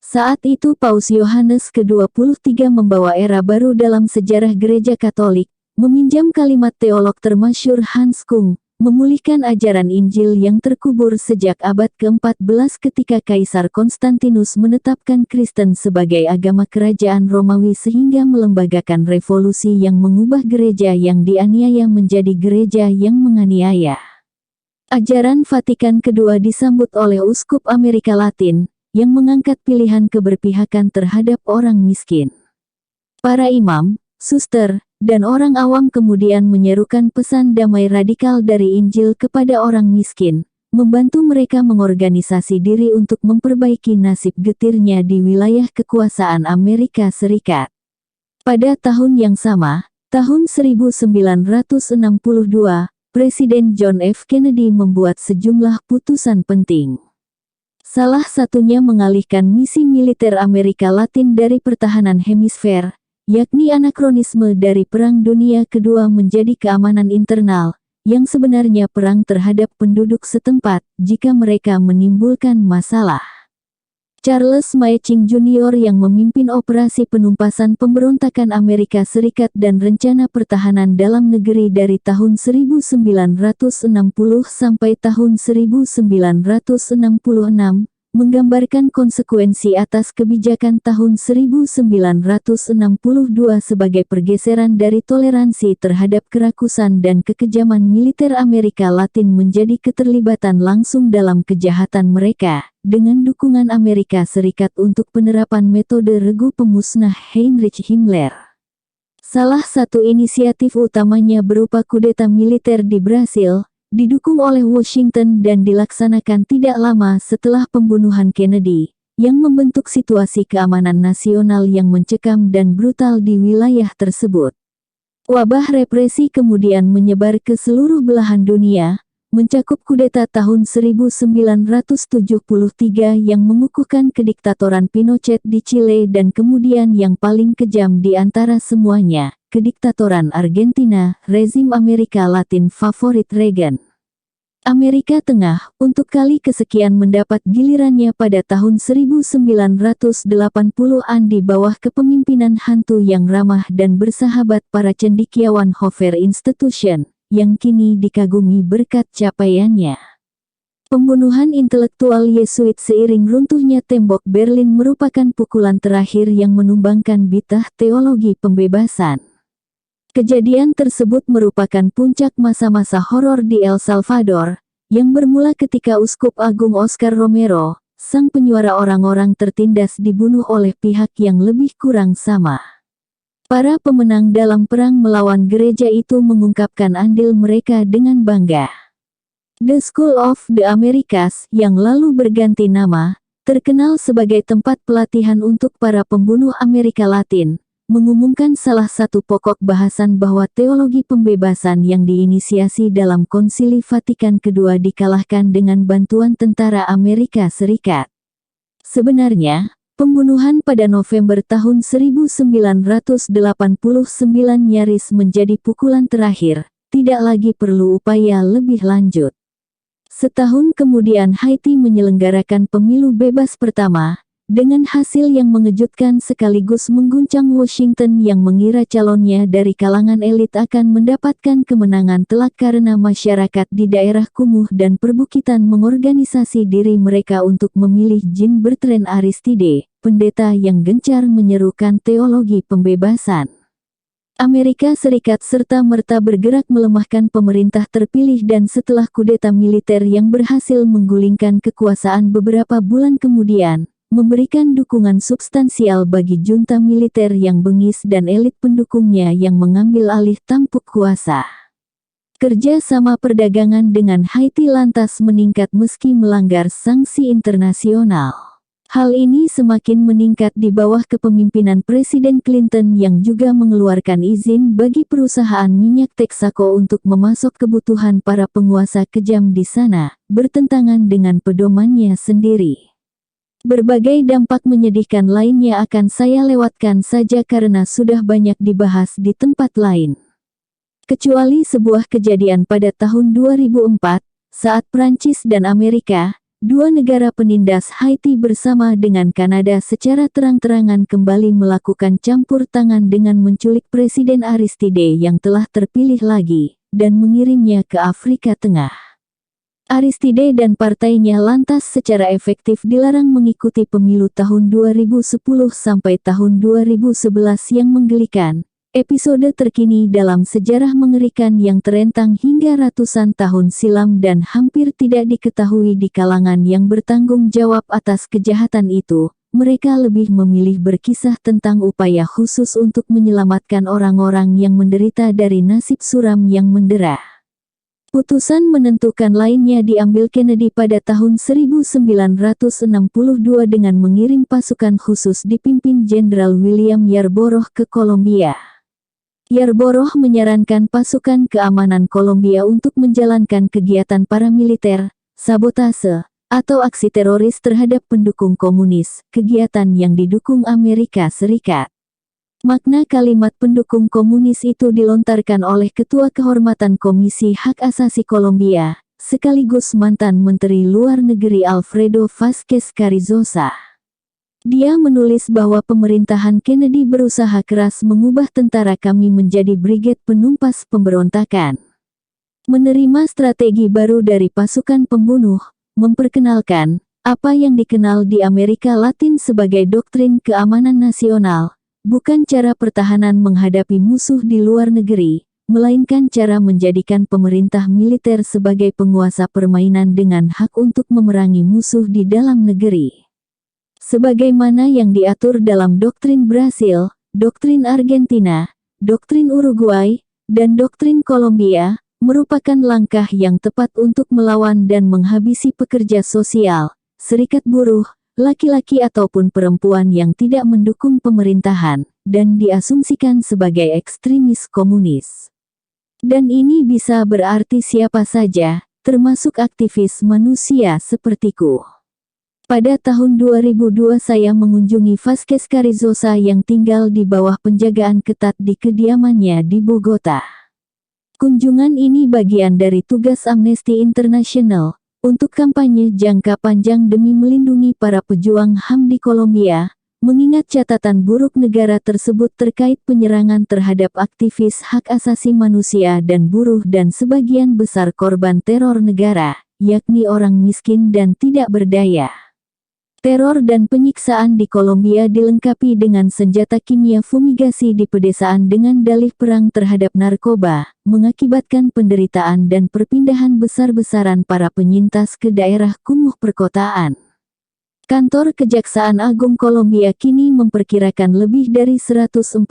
Saat itu Paus Yohanes ke-23 membawa era baru dalam sejarah Gereja Katolik, meminjam kalimat teolog termasyhur Hans Kung, memulihkan ajaran Injil yang terkubur sejak abad ke-14 ketika Kaisar Konstantinus menetapkan Kristen sebagai agama kerajaan Romawi sehingga melembagakan revolusi yang mengubah gereja yang dianiaya menjadi gereja yang menganiaya. Ajaran Vatikan II disambut oleh uskup Amerika Latin, yang mengangkat pilihan keberpihakan terhadap orang miskin. Para imam, suster, dan orang awam kemudian menyerukan pesan damai radikal dari Injil kepada orang miskin, membantu mereka mengorganisasi diri untuk memperbaiki nasib getirnya di wilayah kekuasaan Amerika Serikat. Pada tahun yang sama, tahun 1962, Presiden John F. Kennedy membuat sejumlah putusan penting. Salah satunya mengalihkan misi militer Amerika Latin dari pertahanan hemisfer, yakni anakronisme dari Perang Dunia Kedua menjadi keamanan internal, yang sebenarnya perang terhadap penduduk setempat jika mereka menimbulkan masalah. Charles Maeching Jr. yang memimpin operasi penumpasan pemberontakan Amerika Serikat dan rencana pertahanan dalam negeri dari tahun 1960 sampai tahun 1966, menggambarkan konsekuensi atas kebijakan tahun 1962 sebagai pergeseran dari toleransi terhadap kerakusan dan kekejaman militer Amerika Latin menjadi keterlibatan langsung dalam kejahatan mereka, dengan dukungan Amerika Serikat untuk penerapan metode regu pemusnah Heinrich Himmler. Salah satu inisiatif utamanya berupa kudeta militer di Brasil, didukung oleh Washington dan dilaksanakan tidak lama setelah pembunuhan Kennedy, yang membentuk situasi keamanan nasional yang mencekam dan brutal di wilayah tersebut. Wabah represi kemudian menyebar ke seluruh belahan dunia, mencakup kudeta tahun 1973 yang mengukuhkan kediktatoran Pinochet di Chile dan kemudian yang paling kejam di antara semuanya, kediktatoran Argentina, rezim Amerika Latin favorit Reagan. Amerika Tengah, untuk kali kesekian mendapat gilirannya pada tahun 1980-an di bawah kepemimpinan hantu yang ramah dan bersahabat para cendekiawan Hoover Institution, yang kini dikagumi berkat capaiannya. Pembunuhan intelektual Yesuit seiring runtuhnya tembok Berlin merupakan pukulan terakhir yang menumbangkan bitah teologi pembebasan. Kejadian tersebut merupakan puncak masa-masa horor di El Salvador, yang bermula ketika Uskup Agung Oscar Romero, sang penyuara orang-orang tertindas dibunuh oleh pihak yang lebih kurang sama. Para pemenang dalam perang melawan gereja itu mengungkapkan andil mereka dengan bangga. The School of the Americas, yang lalu berganti nama, terkenal sebagai tempat pelatihan untuk para pembunuh Amerika Latin, mengumumkan salah satu pokok bahasan bahwa teologi pembebasan yang diinisiasi dalam Konsili Vatikan II dikalahkan dengan bantuan tentara Amerika Serikat. Sebenarnya, pembunuhan pada November tahun 1989 nyaris menjadi pukulan terakhir, tidak lagi perlu upaya lebih lanjut. Setahun kemudian Haiti menyelenggarakan pemilu bebas pertama, dengan hasil yang mengejutkan sekaligus mengguncang Washington yang mengira calonnya dari kalangan elit akan mendapatkan kemenangan telak karena masyarakat di daerah kumuh dan perbukitan mengorganisasi diri mereka untuk memilih Jean Bertrand Aristide, pendeta yang gencar menyerukan teologi pembebasan. Amerika Serikat serta-merta bergerak melemahkan pemerintah terpilih dan setelah kudeta militer yang berhasil menggulingkan kekuasaan beberapa bulan kemudian, memberikan dukungan substansial bagi junta militer yang bengis dan elit pendukungnya yang mengambil alih tampuk kuasa. Kerja sama perdagangan dengan Haiti lantas meningkat meski melanggar sanksi internasional. Hal ini semakin meningkat di bawah kepemimpinan Presiden Clinton yang juga mengeluarkan izin bagi perusahaan minyak Texaco untuk memasok kebutuhan para penguasa kejam di sana, bertentangan dengan pedomannya sendiri. Berbagai dampak menyedihkan lainnya akan saya lewatkan saja karena sudah banyak dibahas di tempat lain. Kecuali sebuah kejadian pada tahun 2004, saat Prancis dan Amerika, dua negara penindas Haiti bersama dengan Kanada secara terang-terangan kembali melakukan campur tangan dengan menculik Presiden Aristide yang telah terpilih lagi, dan mengirimnya ke Afrika Tengah. Aristide dan partainya lantas secara efektif dilarang mengikuti pemilu tahun 2010 sampai tahun 2011 yang menggelikan. Episode terkini dalam sejarah mengerikan yang terentang hingga ratusan tahun silam dan hampir tidak diketahui di kalangan yang bertanggung jawab atas kejahatan itu. Mereka lebih memilih berkisah tentang upaya khusus untuk menyelamatkan orang-orang yang menderita dari nasib suram yang mendera. Putusan menentukan lainnya diambil Kennedy pada tahun 1962 dengan mengirim pasukan khusus dipimpin Jenderal William Yarborough ke Kolombia. Yarborough menyarankan pasukan keamanan Kolombia untuk menjalankan kegiatan paramiliter, sabotase, atau aksi teroris terhadap pendukung komunis, kegiatan yang didukung Amerika Serikat. Makna kalimat pendukung komunis itu dilontarkan oleh Ketua Kehormatan Komisi Hak Asasi Kolombia, sekaligus mantan Menteri Luar Negeri Alfredo Vázquez Carrizosa. Dia menulis bahwa pemerintahan Kennedy berusaha keras mengubah tentara kami menjadi brigade penumpas pemberontakan. Menerima strategi baru dari pasukan pembunuh, memperkenalkan apa yang dikenal di Amerika Latin sebagai doktrin keamanan nasional, bukan cara pertahanan menghadapi musuh di luar negeri, melainkan cara menjadikan pemerintah militer sebagai penguasa permainan dengan hak untuk memerangi musuh di dalam negeri. Sebagaimana yang diatur dalam doktrin Brasil, doktrin Argentina, doktrin Uruguay, dan doktrin Kolombia, merupakan langkah yang tepat untuk melawan dan menghabisi pekerja sosial, serikat buruh, laki-laki ataupun perempuan yang tidak mendukung pemerintahan, dan diasumsikan sebagai ekstremis komunis. Dan ini bisa berarti siapa saja, termasuk aktivis manusia sepertiku. Pada tahun 2002 saya mengunjungi Vázquez Carrizosa yang tinggal di bawah penjagaan ketat di kediamannya di Bogota. Kunjungan ini bagian dari tugas Amnesty International untuk kampanye jangka panjang demi melindungi para pejuang HAM di Kolombia, mengingat catatan buruk negara tersebut terkait penyerangan terhadap aktivis hak asasi manusia dan buruh dan sebagian besar korban teror negara, yakni orang miskin dan tidak berdaya. Teror dan penyiksaan di Kolombia dilengkapi dengan senjata kimia fumigasi di pedesaan dengan dalih perang terhadap narkoba, mengakibatkan penderitaan dan perpindahan besar-besaran para penyintas ke daerah kumuh perkotaan. Kantor Kejaksaan Agung Kolombia kini memperkirakan lebih dari 140.000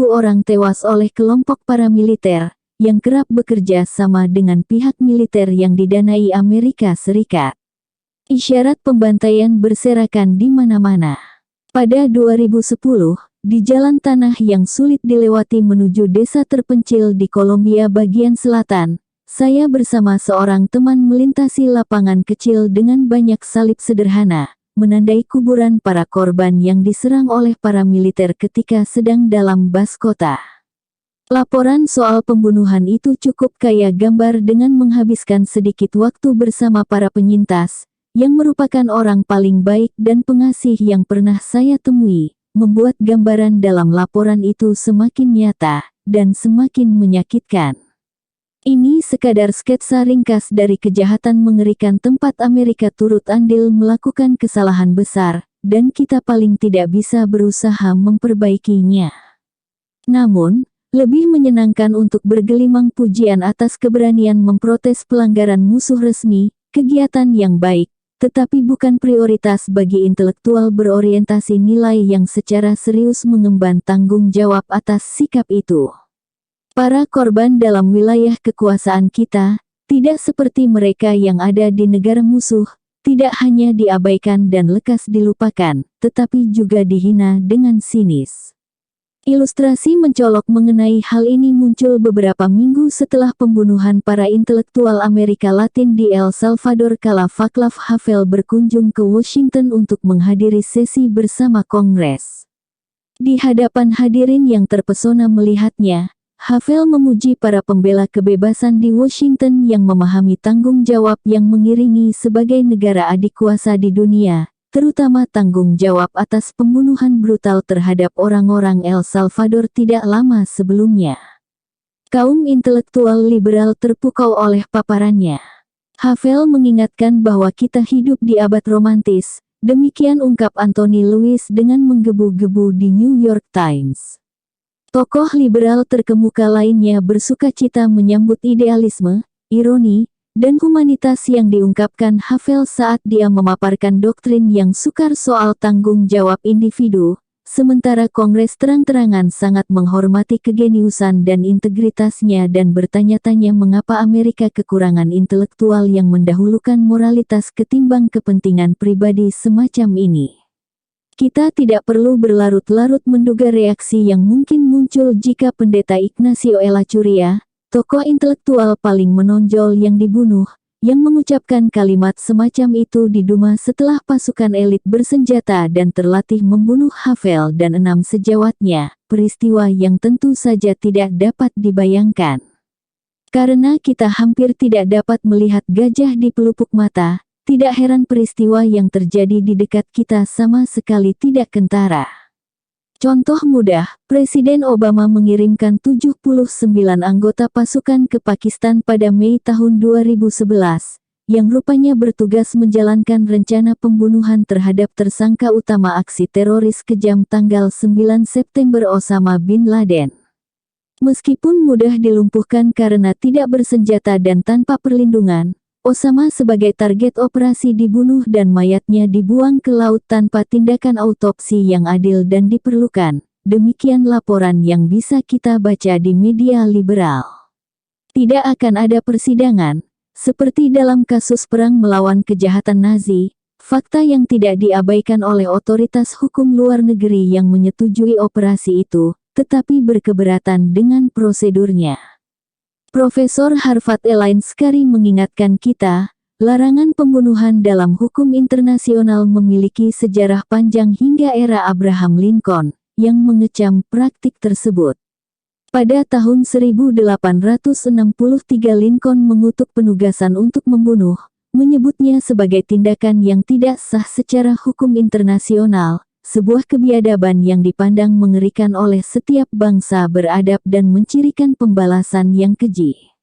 orang tewas oleh kelompok paramiliter, yang kerap bekerja sama dengan pihak militer yang didanai Amerika Serikat. Isyarat pembantaian berserakan di mana-mana. Pada 2010, di jalan tanah yang sulit dilewati menuju desa terpencil di Kolombia bagian selatan, saya bersama seorang teman melintasi lapangan kecil dengan banyak salib sederhana, menandai kuburan para korban yang diserang oleh para militer ketika sedang dalam bas kota. Laporan soal pembunuhan itu cukup kaya gambar dengan menghabiskan sedikit waktu bersama para penyintas, yang merupakan orang paling baik dan pengasih yang pernah saya temui, membuat gambaran dalam laporan itu semakin nyata, dan semakin menyakitkan. Ini sekadar sketsa ringkas dari kejahatan mengerikan tempat Amerika turut andil melakukan kesalahan besar, dan kita paling tidak bisa berusaha memperbaikinya. Namun, lebih menyenangkan untuk bergelimang pujian atas keberanian memprotes pelanggaran musuh resmi, kegiatan yang baik, tetapi bukan prioritas bagi intelektual berorientasi nilai yang secara serius mengemban tanggung jawab atas sikap itu. Para korban dalam wilayah kekuasaan kita, tidak seperti mereka yang ada di negara musuh, tidak hanya diabaikan dan lekas dilupakan, tetapi juga dihina dengan sinis. Ilustrasi mencolok mengenai hal ini muncul beberapa minggu setelah pembunuhan para intelektual Amerika Latin di El Salvador kala Václav Havel berkunjung ke Washington untuk menghadiri sesi bersama Kongres. Di hadapan hadirin yang terpesona melihatnya, Havel memuji para pembela kebebasan di Washington yang memahami tanggung jawab yang mengiringi sebagai negara adik kuasa di dunia, terutama tanggung jawab atas pembunuhan brutal terhadap orang-orang El Salvador tidak lama sebelumnya. Kaum intelektual liberal terpukau oleh paparannya. Havel mengingatkan bahwa kita hidup di abad romantis, demikian ungkap Anthony Lewis dengan menggebu-gebu di New York Times. Tokoh liberal terkemuka lainnya bersukacita menyambut idealisme, ironi, dan humanitas yang diungkapkan Havel saat dia memaparkan doktrin yang sukar soal tanggung jawab individu, sementara Kongres terang-terangan sangat menghormati kegeniusan dan integritasnya dan bertanya-tanya mengapa Amerika kekurangan intelektual yang mendahulukan moralitas ketimbang kepentingan pribadi semacam ini. Kita tidak perlu berlarut-larut menduga reaksi yang mungkin muncul jika Pendeta Ignacio Ellacuría, tokoh intelektual paling menonjol yang dibunuh, yang mengucapkan kalimat semacam itu di Duma setelah pasukan elit bersenjata dan terlatih membunuh Havel dan 6 sejawatnya, peristiwa yang tentu saja tidak dapat dibayangkan. Karena kita hampir tidak dapat melihat gajah di pelupuk mata, tidak heran peristiwa yang terjadi di dekat kita sama sekali tidak kentara. Contoh mudah, Presiden Obama mengirimkan 79 anggota pasukan ke Pakistan pada Mei tahun 2011, yang rupanya bertugas menjalankan rencana pembunuhan terhadap tersangka utama aksi teroris kejam tanggal 9 September Osama bin Laden. Meskipun mudah dilumpuhkan karena tidak bersenjata dan tanpa perlindungan, Osama sebagai target operasi dibunuh dan mayatnya dibuang ke laut tanpa tindakan autopsi yang adil dan diperlukan. Demikian laporan yang bisa kita baca di media liberal. Tidak akan ada persidangan, seperti dalam kasus perang melawan kejahatan Nazi, fakta yang tidak diabaikan oleh otoritas hukum luar negeri yang menyetujui operasi itu, tetapi berkeberatan dengan prosedurnya. Profesor Harvard Elaine Scarry mengingatkan kita, larangan pembunuhan dalam hukum internasional memiliki sejarah panjang hingga era Abraham Lincoln, yang mengecam praktik tersebut. Pada tahun 1863 Lincoln mengutuk penugasan untuk membunuh, menyebutnya sebagai tindakan yang tidak sah secara hukum internasional, sebuah kebiadaban yang dipandang mengerikan oleh setiap bangsa beradab dan mencirikan pembalasan yang keji.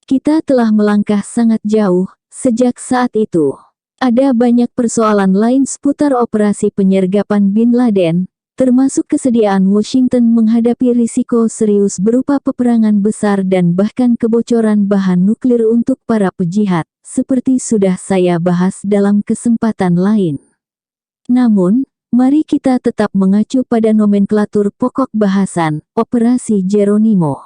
Kita telah melangkah sangat jauh, sejak saat itu. Ada banyak persoalan lain seputar operasi penyergapan Bin Laden, termasuk kesediaan Washington menghadapi risiko serius berupa peperangan besar dan bahkan kebocoran bahan nuklir untuk para pejihad, seperti sudah saya bahas dalam kesempatan lain. Namun, mari kita tetap mengacu pada nomenklatur pokok bahasan, Operasi Geronimo.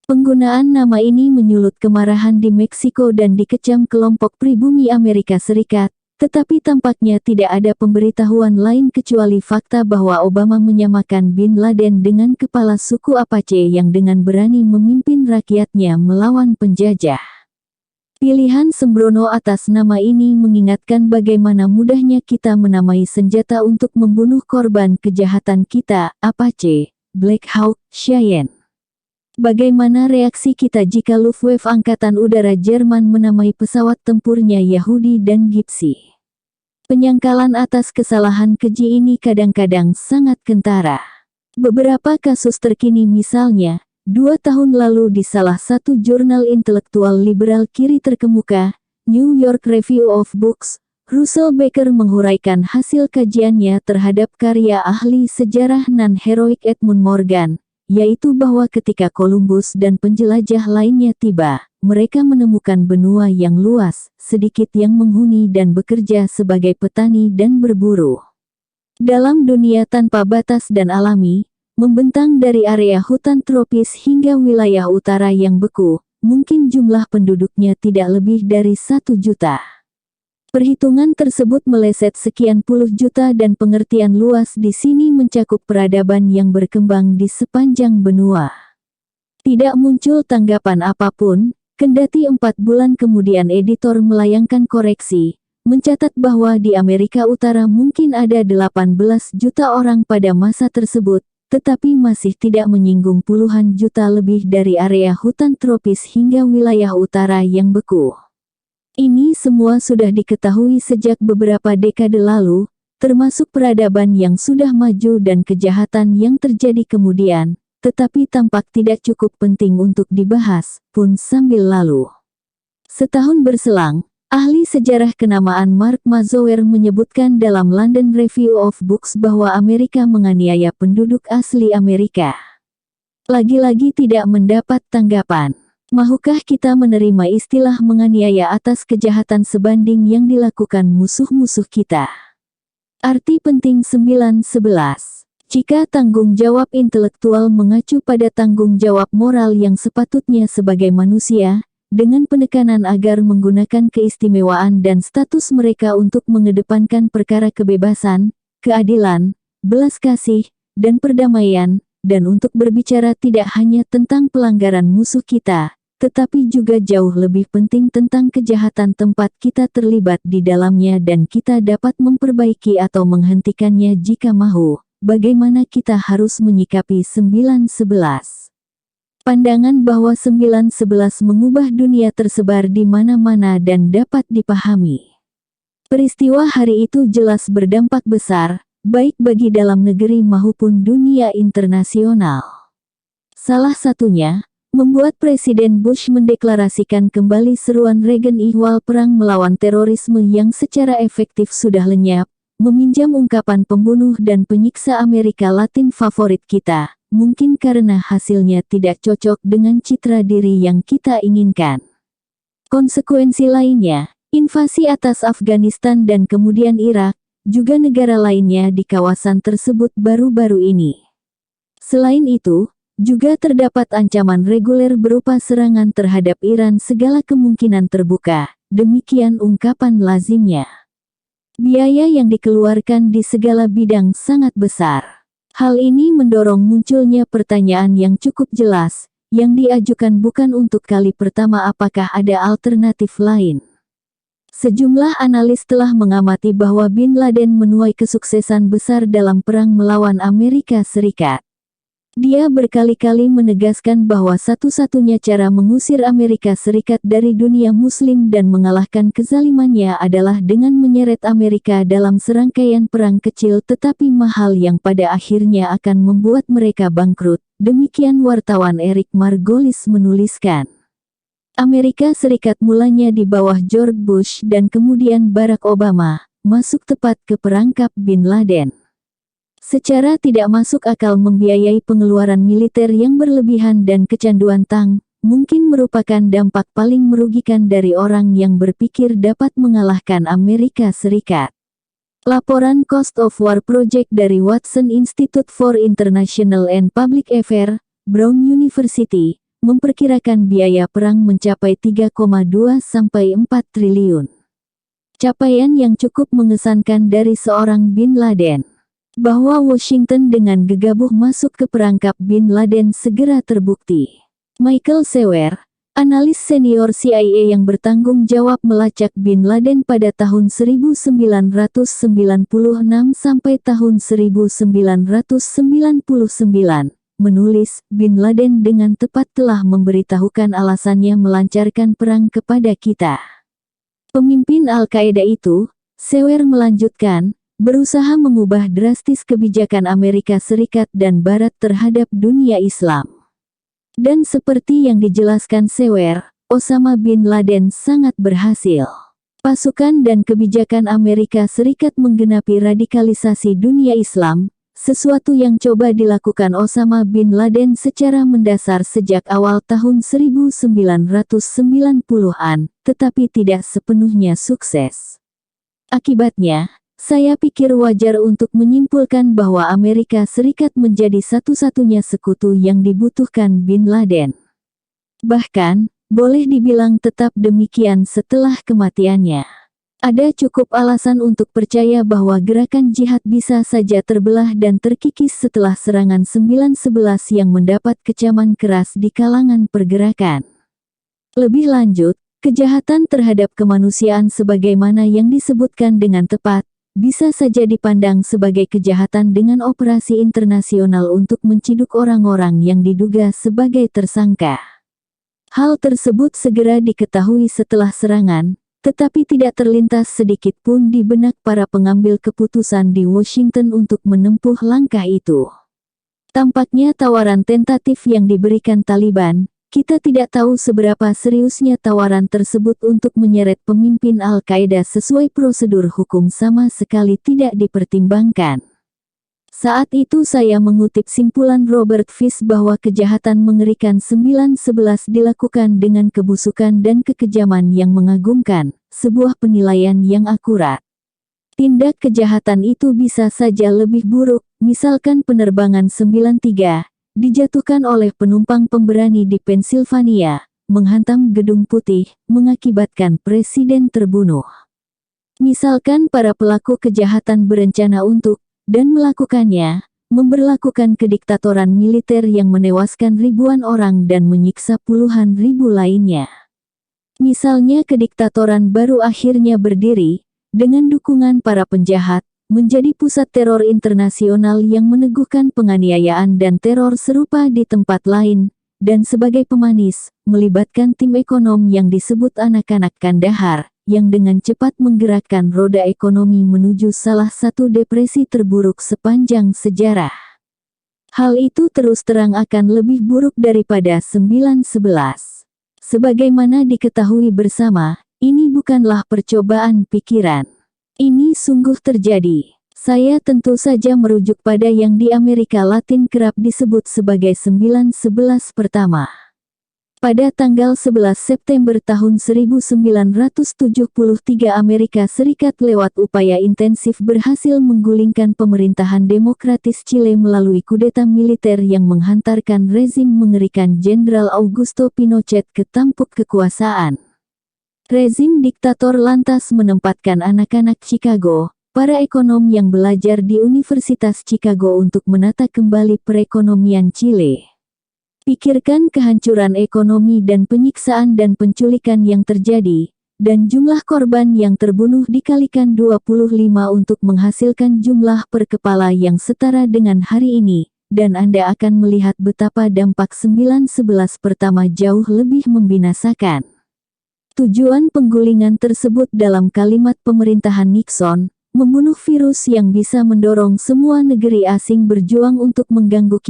Penggunaan nama ini menyulut kemarahan di Meksiko dan dikecam kelompok pribumi Amerika Serikat, tetapi tampaknya tidak ada pemberitahuan lain kecuali fakta bahwa Obama menyamakan Bin Laden dengan kepala suku Apache yang dengan berani memimpin rakyatnya melawan penjajah. Pilihan sembrono atas nama ini mengingatkan bagaimana mudahnya kita menamai senjata untuk membunuh korban kejahatan kita, Apache, Black Hawk, Cheyenne. Bagaimana reaksi kita jika Luftwaffe Angkatan Udara Jerman menamai pesawat tempurnya Yahudi dan Gypsy? Penyangkalan atas kesalahan keji ini kadang-kadang sangat kentara. Beberapa kasus terkini misalnya, 2 tahun lalu di salah satu jurnal intelektual liberal kiri terkemuka, New York Review of Books, Russell Baker menguraikan hasil kajiannya terhadap karya ahli sejarah non-heroik Edmund Morgan, yaitu bahwa ketika Columbus dan penjelajah lainnya tiba, mereka menemukan benua yang luas, sedikit yang menghuni dan bekerja sebagai petani dan berburu. Dalam dunia tanpa batas dan alami, membentang dari area hutan tropis hingga wilayah utara yang beku, mungkin jumlah penduduknya tidak lebih dari 1 juta. Perhitungan tersebut meleset sekian puluh juta dan pengertian luas di sini mencakup peradaban yang berkembang di sepanjang benua. Tidak muncul tanggapan apapun, kendati 4 bulan kemudian editor melayangkan koreksi, mencatat bahwa di Amerika Utara mungkin ada 18 juta orang pada masa tersebut, tetapi masih tidak menyinggung puluhan juta lebih dari area hutan tropis hingga wilayah utara yang beku. Ini semua sudah diketahui sejak beberapa dekade lalu, termasuk peradaban yang sudah maju dan kejahatan yang terjadi kemudian, tetapi tampak tidak cukup penting untuk dibahas, pun sambil lalu. Setahun berselang, ahli sejarah kenamaan Mark Mazower menyebutkan dalam London Review of Books bahwa Amerika menganiaya penduduk asli Amerika. Lagi-lagi tidak mendapat tanggapan. Mahukah kita menerima istilah menganiaya atas kejahatan sebanding yang dilakukan musuh-musuh kita? Arti penting 9-11. Jika tanggung jawab intelektual mengacu pada tanggung jawab moral yang sepatutnya sebagai manusia, dengan penekanan agar menggunakan keistimewaan dan status mereka untuk mengedepankan perkara kebebasan, keadilan, belas kasih, dan perdamaian, dan untuk berbicara tidak hanya tentang pelanggaran musuh kita, tetapi juga jauh lebih penting tentang kejahatan tempat kita terlibat di dalamnya dan kita dapat memperbaiki atau menghentikannya jika mahu. Bagaimana kita harus menyikapi 9-11? Pandangan bahwa 9-11 mengubah dunia tersebar di mana-mana dan dapat dipahami. Peristiwa hari itu jelas berdampak besar, baik bagi dalam negeri maupun dunia internasional. Salah satunya, membuat Presiden Bush mendeklarasikan kembali seruan Reagan ihwal perang melawan terorisme yang secara efektif sudah lenyap, meminjam ungkapan pembunuh dan penyiksa Amerika Latin favorit kita, mungkin karena hasilnya tidak cocok dengan citra diri yang kita inginkan. Konsekuensi lainnya, invasi atas Afghanistan dan kemudian Irak, juga negara lainnya di kawasan tersebut baru-baru ini. Selain itu, juga terdapat ancaman reguler berupa serangan terhadap Iran segala kemungkinan terbuka, demikian ungkapan lazimnya. Biaya yang dikeluarkan di segala bidang sangat besar. Hal ini mendorong munculnya pertanyaan yang cukup jelas, yang diajukan bukan untuk kali pertama apakah ada alternatif lain. Sejumlah analis telah mengamati bahwa Bin Laden menuai kesuksesan besar dalam perang melawan Amerika Serikat. Dia berkali-kali menegaskan bahwa satu-satunya cara mengusir Amerika Serikat dari dunia muslim dan mengalahkan kezalimannya adalah dengan menyeret Amerika dalam serangkaian perang kecil tetapi mahal yang pada akhirnya akan membuat mereka bangkrut. Demikian wartawan Eric Margolis menuliskan. Amerika Serikat mulanya di bawah George Bush dan kemudian Barack Obama, masuk tepat ke perangkap Bin Laden. Secara tidak masuk akal membiayai pengeluaran militer yang berlebihan dan kecanduan tang, mungkin merupakan dampak paling merugikan dari orang yang berpikir dapat mengalahkan Amerika Serikat. Laporan Cost of War Project dari Watson Institute for International and Public Affairs, Brown University, memperkirakan biaya perang mencapai 3,2 sampai 4 triliun. Capaian yang cukup mengesankan dari seorang Bin Laden. Bahwa Washington dengan gegabah masuk ke perangkap Bin Laden segera terbukti. Michael Sewer, analis senior CIA yang bertanggung jawab melacak Bin Laden pada tahun 1996 sampai tahun 1999, menulis, Bin Laden dengan tepat telah memberitahukan alasannya melancarkan perang kepada kita. Pemimpin Al-Qaeda itu, Sewer melanjutkan, berusaha mengubah drastis kebijakan Amerika Serikat dan Barat terhadap dunia Islam. Dan seperti yang dijelaskan Sewer, Osama Bin Laden sangat berhasil. Pasukan dan kebijakan Amerika Serikat menggenapi radikalisasi dunia Islam, sesuatu yang coba dilakukan Osama bin Laden secara mendasar sejak awal tahun 1990-an, tetapi tidak sepenuhnya sukses. Akibatnya, saya pikir wajar untuk menyimpulkan bahwa Amerika Serikat menjadi satu-satunya sekutu yang dibutuhkan bin Laden. Bahkan, boleh dibilang tetap demikian setelah kematiannya. Ada cukup alasan untuk percaya bahwa gerakan jihad bisa saja terbelah dan terkikis setelah serangan 9/11 yang mendapat kecaman keras di kalangan pergerakan. Lebih lanjut, kejahatan terhadap kemanusiaan sebagaimana yang disebutkan dengan tepat, bisa saja dipandang sebagai kejahatan dengan operasi internasional untuk menciduk orang-orang yang diduga sebagai tersangka. Hal tersebut segera diketahui setelah serangan, tetapi tidak terlintas sedikit pun di benak para pengambil keputusan di Washington untuk menempuh langkah itu. Tampaknya tawaran tentatif yang diberikan Taliban, kita tidak tahu seberapa seriusnya tawaran tersebut untuk menyeret pemimpin Al-Qaeda sesuai prosedur hukum sama sekali tidak dipertimbangkan. Saat itu saya mengutip simpulan Robert Fish bahwa kejahatan mengerikan 9/11 dilakukan dengan kebusukan dan kekejaman yang mengagumkan, sebuah penilaian yang akurat. Tindak kejahatan itu bisa saja lebih buruk, misalkan penerbangan 93, dijatuhkan oleh penumpang pemberani di Pennsylvania, menghantam Gedung Putih, mengakibatkan presiden terbunuh. Misalkan para pelaku kejahatan berencana untuk dan melakukannya, memberlakukan kediktatoran militer yang menewaskan ribuan orang dan menyiksa puluhan ribu lainnya. Misalnya kediktatoran baru akhirnya berdiri, dengan dukungan para penjahat, menjadi pusat teror internasional yang meneguhkan penganiayaan dan teror serupa di tempat lain, dan sebagai pemanis, melibatkan tim ekonom yang disebut anak-anak Kandahar, yang dengan cepat menggerakkan roda ekonomi menuju salah satu depresi terburuk sepanjang sejarah. Hal itu terus terang akan lebih buruk daripada 9/11. Sebagaimana diketahui bersama, ini bukanlah percobaan pikiran. Ini sungguh terjadi. Saya tentu saja merujuk pada yang di Amerika Latin kerap disebut sebagai 9/11 pertama. Pada tanggal 11 September tahun 1973 Amerika Serikat lewat upaya intensif berhasil menggulingkan pemerintahan demokratis Chile melalui kudeta militer yang menghantarkan rezim mengerikan Jenderal Augusto Pinochet ke tampuk kekuasaan. Rezim diktator lantas menempatkan anak-anak Chicago, para ekonom yang belajar di Universitas Chicago untuk menata kembali perekonomian Chile. Pikirkan kehancuran ekonomi dan penyiksaan dan penculikan yang terjadi, dan jumlah korban yang terbunuh dikalikan 25 untuk menghasilkan jumlah per kepala yang setara dengan hari ini, dan Anda akan melihat betapa dampak 9/11 pertama jauh lebih membinasakan. Tujuan penggulingan tersebut dalam kalimat pemerintahan Nixon, membunuh virus yang bisa mendorong semua negeri asing berjuang untuk mengganggu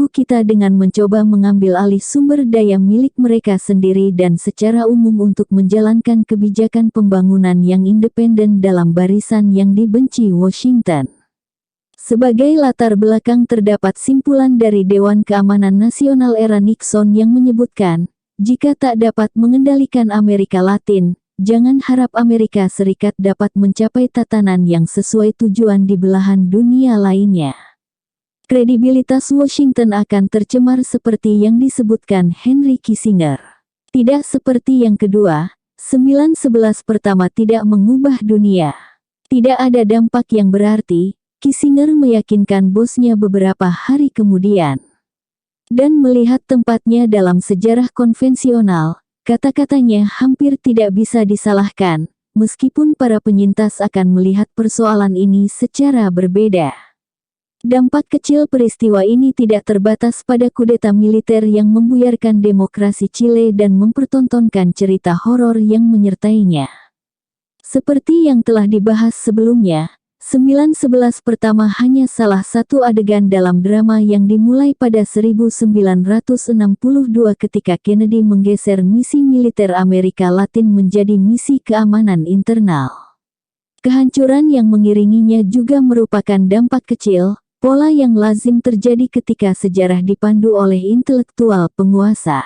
kita dengan mencoba mengambil alih sumber daya milik mereka sendiri dan secara umum untuk menjalankan kebijakan pembangunan yang independen dalam barisan yang dibenci Washington. Sebagai latar belakang terdapat simpulan dari Dewan Keamanan Nasional era Nixon yang menyebutkan, jika tak dapat mengendalikan Amerika Latin, jangan harap Amerika Serikat dapat mencapai tatanan yang sesuai tujuan di belahan dunia lainnya. Kredibilitas Washington akan tercemar seperti yang disebutkan Henry Kissinger. Tidak seperti yang kedua, 9/11 pertama tidak mengubah dunia. Tidak ada dampak yang berarti, Kissinger meyakinkan bosnya beberapa hari kemudian. Dan melihat tempatnya dalam sejarah konvensional, kata-katanya hampir tidak bisa disalahkan, meskipun para penyintas akan melihat persoalan ini secara berbeda. Dampak kecil peristiwa ini tidak terbatas pada kudeta militer yang membuyarkan demokrasi Chile dan mempertontonkan cerita horor yang menyertainya. Seperti yang telah dibahas sebelumnya, 9/11 pertama hanya salah satu adegan dalam drama yang dimulai pada 1962 ketika Kennedy menggeser misi militer Amerika Latin menjadi misi keamanan internal. Kehancuran yang mengiringinya juga merupakan dampak kecil, pola yang lazim terjadi ketika sejarah dipandu oleh intelektual penguasa.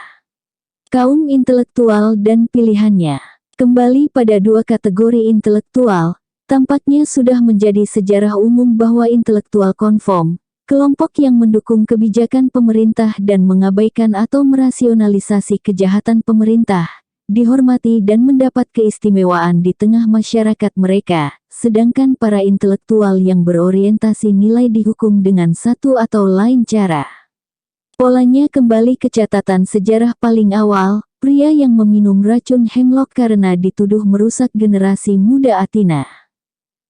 Kaum intelektual dan pilihannya. Kembali pada dua kategori intelektual, tampaknya sudah menjadi sejarah umum bahwa intelektual konform, kelompok yang mendukung kebijakan pemerintah dan mengabaikan atau merasionalisasi kejahatan pemerintah, dihormati dan mendapat keistimewaan di tengah masyarakat mereka, sedangkan para intelektual yang berorientasi nilai dihukum dengan satu atau lain cara. Polanya kembali ke catatan sejarah paling awal, pria yang meminum racun hemlock karena dituduh merusak generasi muda Athena.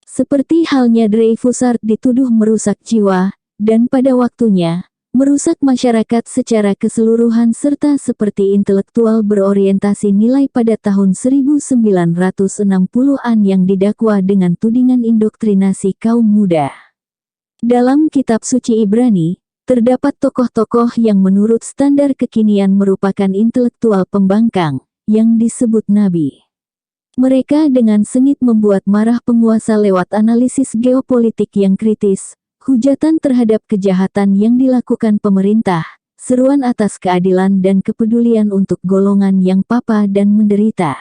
Seperti halnya Dreyfusard dituduh merusak jiwa, dan pada waktunya, merusak masyarakat secara keseluruhan serta seperti intelektual berorientasi nilai pada tahun 1960-an yang didakwa dengan tudingan indoktrinasi kaum muda. Dalam kitab suci Ibrani, terdapat tokoh-tokoh yang menurut standar kekinian merupakan intelektual pembangkang, yang disebut nabi. Mereka dengan sengit membuat marah penguasa lewat analisis geopolitik yang kritis, hujatan terhadap kejahatan yang dilakukan pemerintah, seruan atas keadilan dan kepedulian untuk golongan yang papa dan menderita.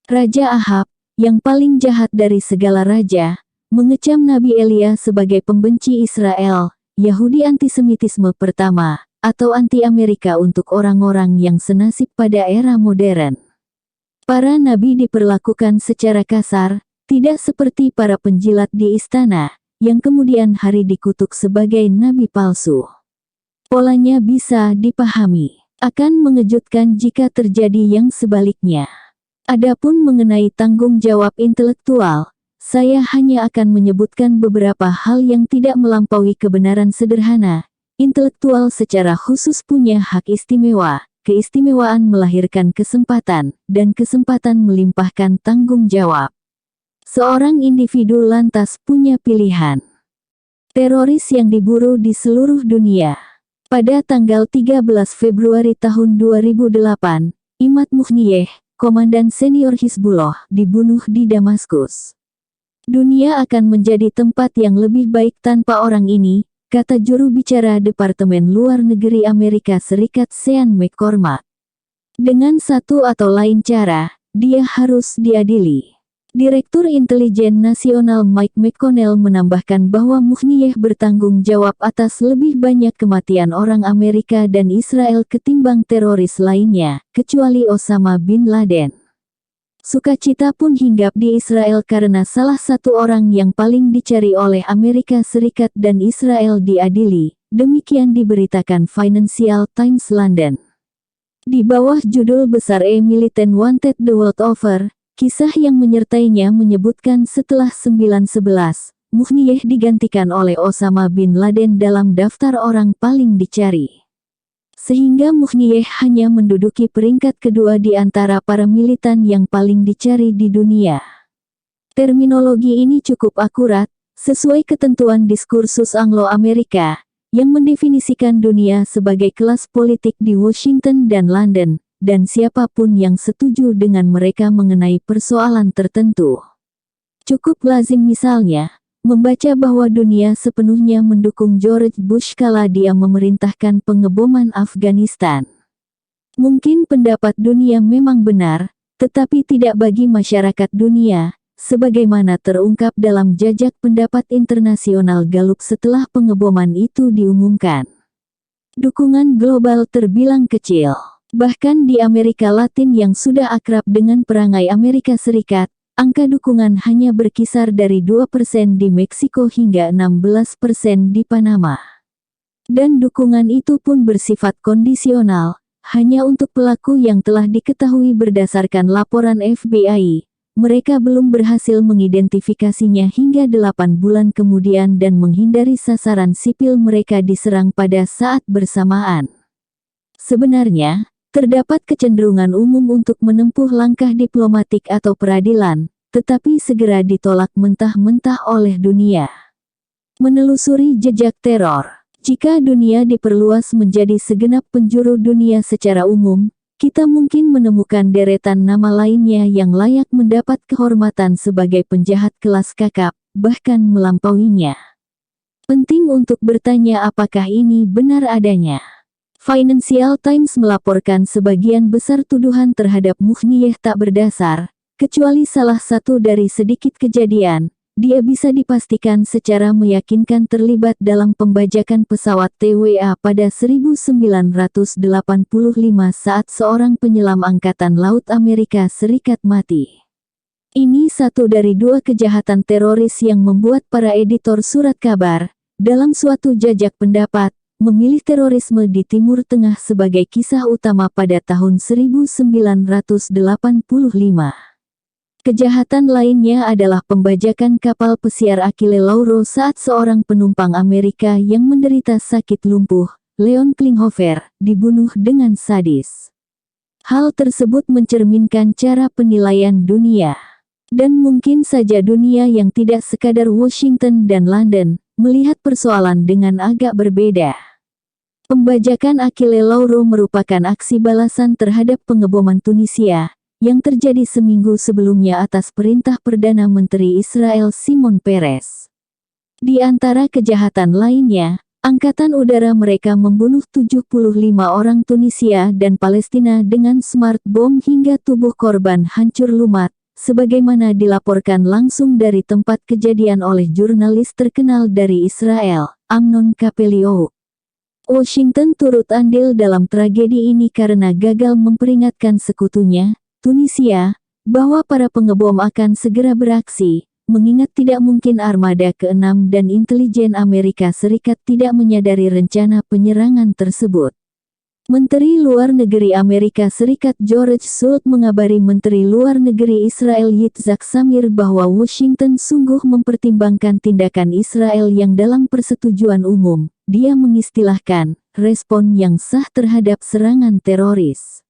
Raja Ahab, yang paling jahat dari segala raja, mengecam Nabi Elia sebagai pembenci Israel, Yahudi antisemitisme pertama, atau anti-Amerika untuk orang-orang yang senasib pada era modern. Para nabi diperlakukan secara kasar, tidak seperti para penjilat di istana, yang kemudian hari dikutuk sebagai nabi palsu. Polanya bisa dipahami. Akan mengejutkan jika terjadi yang sebaliknya. Adapun mengenai tanggung jawab intelektual, saya hanya akan menyebutkan beberapa hal yang tidak melampaui kebenaran sederhana. Intelektual secara khusus punya hak istimewa, keistimewaan melahirkan kesempatan, dan kesempatan melimpahkan tanggung jawab. Seorang individu lantas punya pilihan. Teroris yang diburu di seluruh dunia. Pada tanggal 13 Februari tahun 2008, Imad Mughniyeh, komandan senior Hizbullah, dibunuh di Damaskus. Dunia akan menjadi tempat yang lebih baik tanpa orang ini, kata juru bicara Departemen Luar Negeri Amerika Serikat Sean McCormack. Dengan satu atau lain cara, dia harus diadili. Direktur Intelijen Nasional Mike McConnell menambahkan bahwa Mughniyeh bertanggung jawab atas lebih banyak kematian orang Amerika dan Israel ketimbang teroris lainnya, kecuali Osama bin Laden. Sukacita pun hinggap di Israel karena salah satu orang yang paling dicari oleh Amerika Serikat dan Israel diadili, demikian diberitakan Financial Times London. Di bawah judul besar A Militant Wanted the World Over, kisah yang menyertainya menyebutkan setelah 9/11, Mughniyeh digantikan oleh Osama bin Laden dalam daftar orang paling dicari. Sehingga Mughniyeh hanya menduduki peringkat kedua di antara para militan yang paling dicari di dunia. Terminologi ini cukup akurat, sesuai ketentuan diskursus Anglo-Amerika, yang mendefinisikan dunia sebagai kelas politik di Washington dan London, dan siapapun yang setuju dengan mereka mengenai persoalan tertentu. Cukup lazim misalnya, membaca bahwa dunia sepenuhnya mendukung George Bush kala dia memerintahkan pengeboman Afghanistan. Mungkin pendapat dunia memang benar, tetapi tidak bagi masyarakat dunia, sebagaimana terungkap dalam jajak pendapat internasional Gallup setelah pengeboman itu diumumkan. Dukungan global terbilang kecil. Bahkan di Amerika Latin yang sudah akrab dengan perangai Amerika Serikat, angka dukungan hanya berkisar dari 2% di Meksiko hingga 16% di Panama. Dan dukungan itu pun bersifat kondisional, hanya untuk pelaku yang telah diketahui berdasarkan laporan FBI. Mereka belum berhasil mengidentifikasinya hingga 8 bulan kemudian dan menghindari sasaran sipil mereka diserang pada saat bersamaan. Sebenarnya, terdapat kecenderungan umum untuk menempuh langkah diplomatik atau peradilan, tetapi segera ditolak mentah-mentah oleh dunia. Menelusuri jejak teror. Jika dunia diperluas menjadi segenap penjuru dunia secara umum, kita mungkin menemukan deretan nama lainnya yang layak mendapat kehormatan sebagai penjahat kelas kakap, bahkan melampauinya. Penting untuk bertanya apakah ini benar adanya. Financial Times melaporkan sebagian besar tuduhan terhadap Mughniyeh tak berdasar, kecuali salah satu dari sedikit kejadian. Dia bisa dipastikan secara meyakinkan terlibat dalam pembajakan pesawat TWA pada 1985 saat seorang penyelam Angkatan Laut Amerika Serikat mati. Ini satu dari dua kejahatan teroris yang membuat para editor surat kabar, dalam suatu jajak pendapat, memilih terorisme di Timur Tengah sebagai kisah utama pada tahun 1985. Kejahatan lainnya adalah pembajakan kapal pesiar Achille Lauro saat seorang penumpang Amerika yang menderita sakit lumpuh, Leon Klinghoffer, dibunuh dengan sadis. Hal tersebut mencerminkan cara penilaian dunia. Dan mungkin saja dunia yang tidak sekadar Washington dan London, melihat persoalan dengan agak berbeda. Pembajakan Achille Lauro merupakan aksi balasan terhadap pengeboman Tunisia, yang terjadi seminggu sebelumnya atas perintah Perdana Menteri Israel Shimon Peres. Di antara kejahatan lainnya, Angkatan Udara mereka membunuh 75 orang Tunisia dan Palestina dengan smart bomb hingga tubuh korban hancur lumat, sebagaimana dilaporkan langsung dari tempat kejadian oleh jurnalis terkenal dari Israel, Amnon Kapelio. Washington turut andil dalam tragedi ini karena gagal memperingatkan sekutunya, Tunisia, bahwa para pengebom akan segera beraksi, mengingat tidak mungkin armada ke-6 dan intelijen Amerika Serikat tidak menyadari rencana penyerangan tersebut. Menteri Luar Negeri Amerika Serikat George Shultz mengabari Menteri Luar Negeri Israel Yitzhak Shamir bahwa Washington sungguh mempertimbangkan tindakan Israel yang dalam persetujuan umum, dia mengistilahkan, respon yang sah terhadap serangan teroris.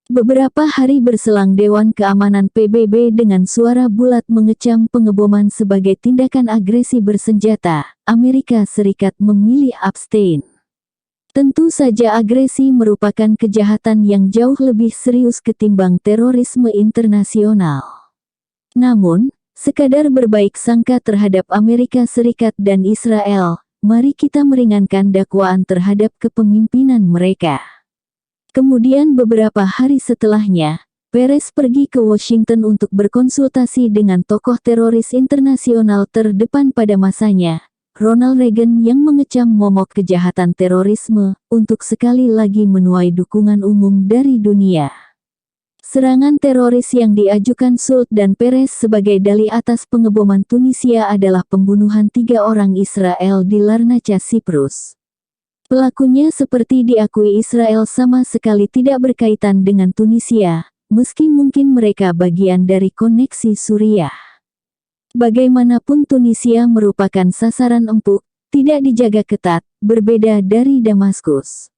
Beberapa hari berselang Dewan Keamanan PBB dengan suara bulat mengecam pengeboman sebagai tindakan agresi bersenjata, Amerika Serikat memilih abstain. Tentu saja agresi merupakan kejahatan yang jauh lebih serius ketimbang terorisme internasional. Namun, sekadar berbaik sangka terhadap Amerika Serikat dan Israel, mari kita meringankan dakwaan terhadap kepemimpinan mereka. Kemudian beberapa hari setelahnya, Peres pergi ke Washington untuk berkonsultasi dengan tokoh teroris internasional terdepan pada masanya, Ronald Reagan yang mengecam momok kejahatan terorisme, untuk sekali lagi menuai dukungan umum dari dunia. Serangan teroris yang diajukan Shultz dan Peres sebagai dalih atas pengeboman Tunisia adalah pembunuhan 3 orang Israel di Larnaca, Siprus. Pelakunya seperti diakui Israel sama sekali tidak berkaitan dengan Tunisia, meski mungkin mereka bagian dari koneksi Suriah. Bagaimanapun Tunisia merupakan sasaran empuk, tidak dijaga ketat, berbeda dari Damaskus.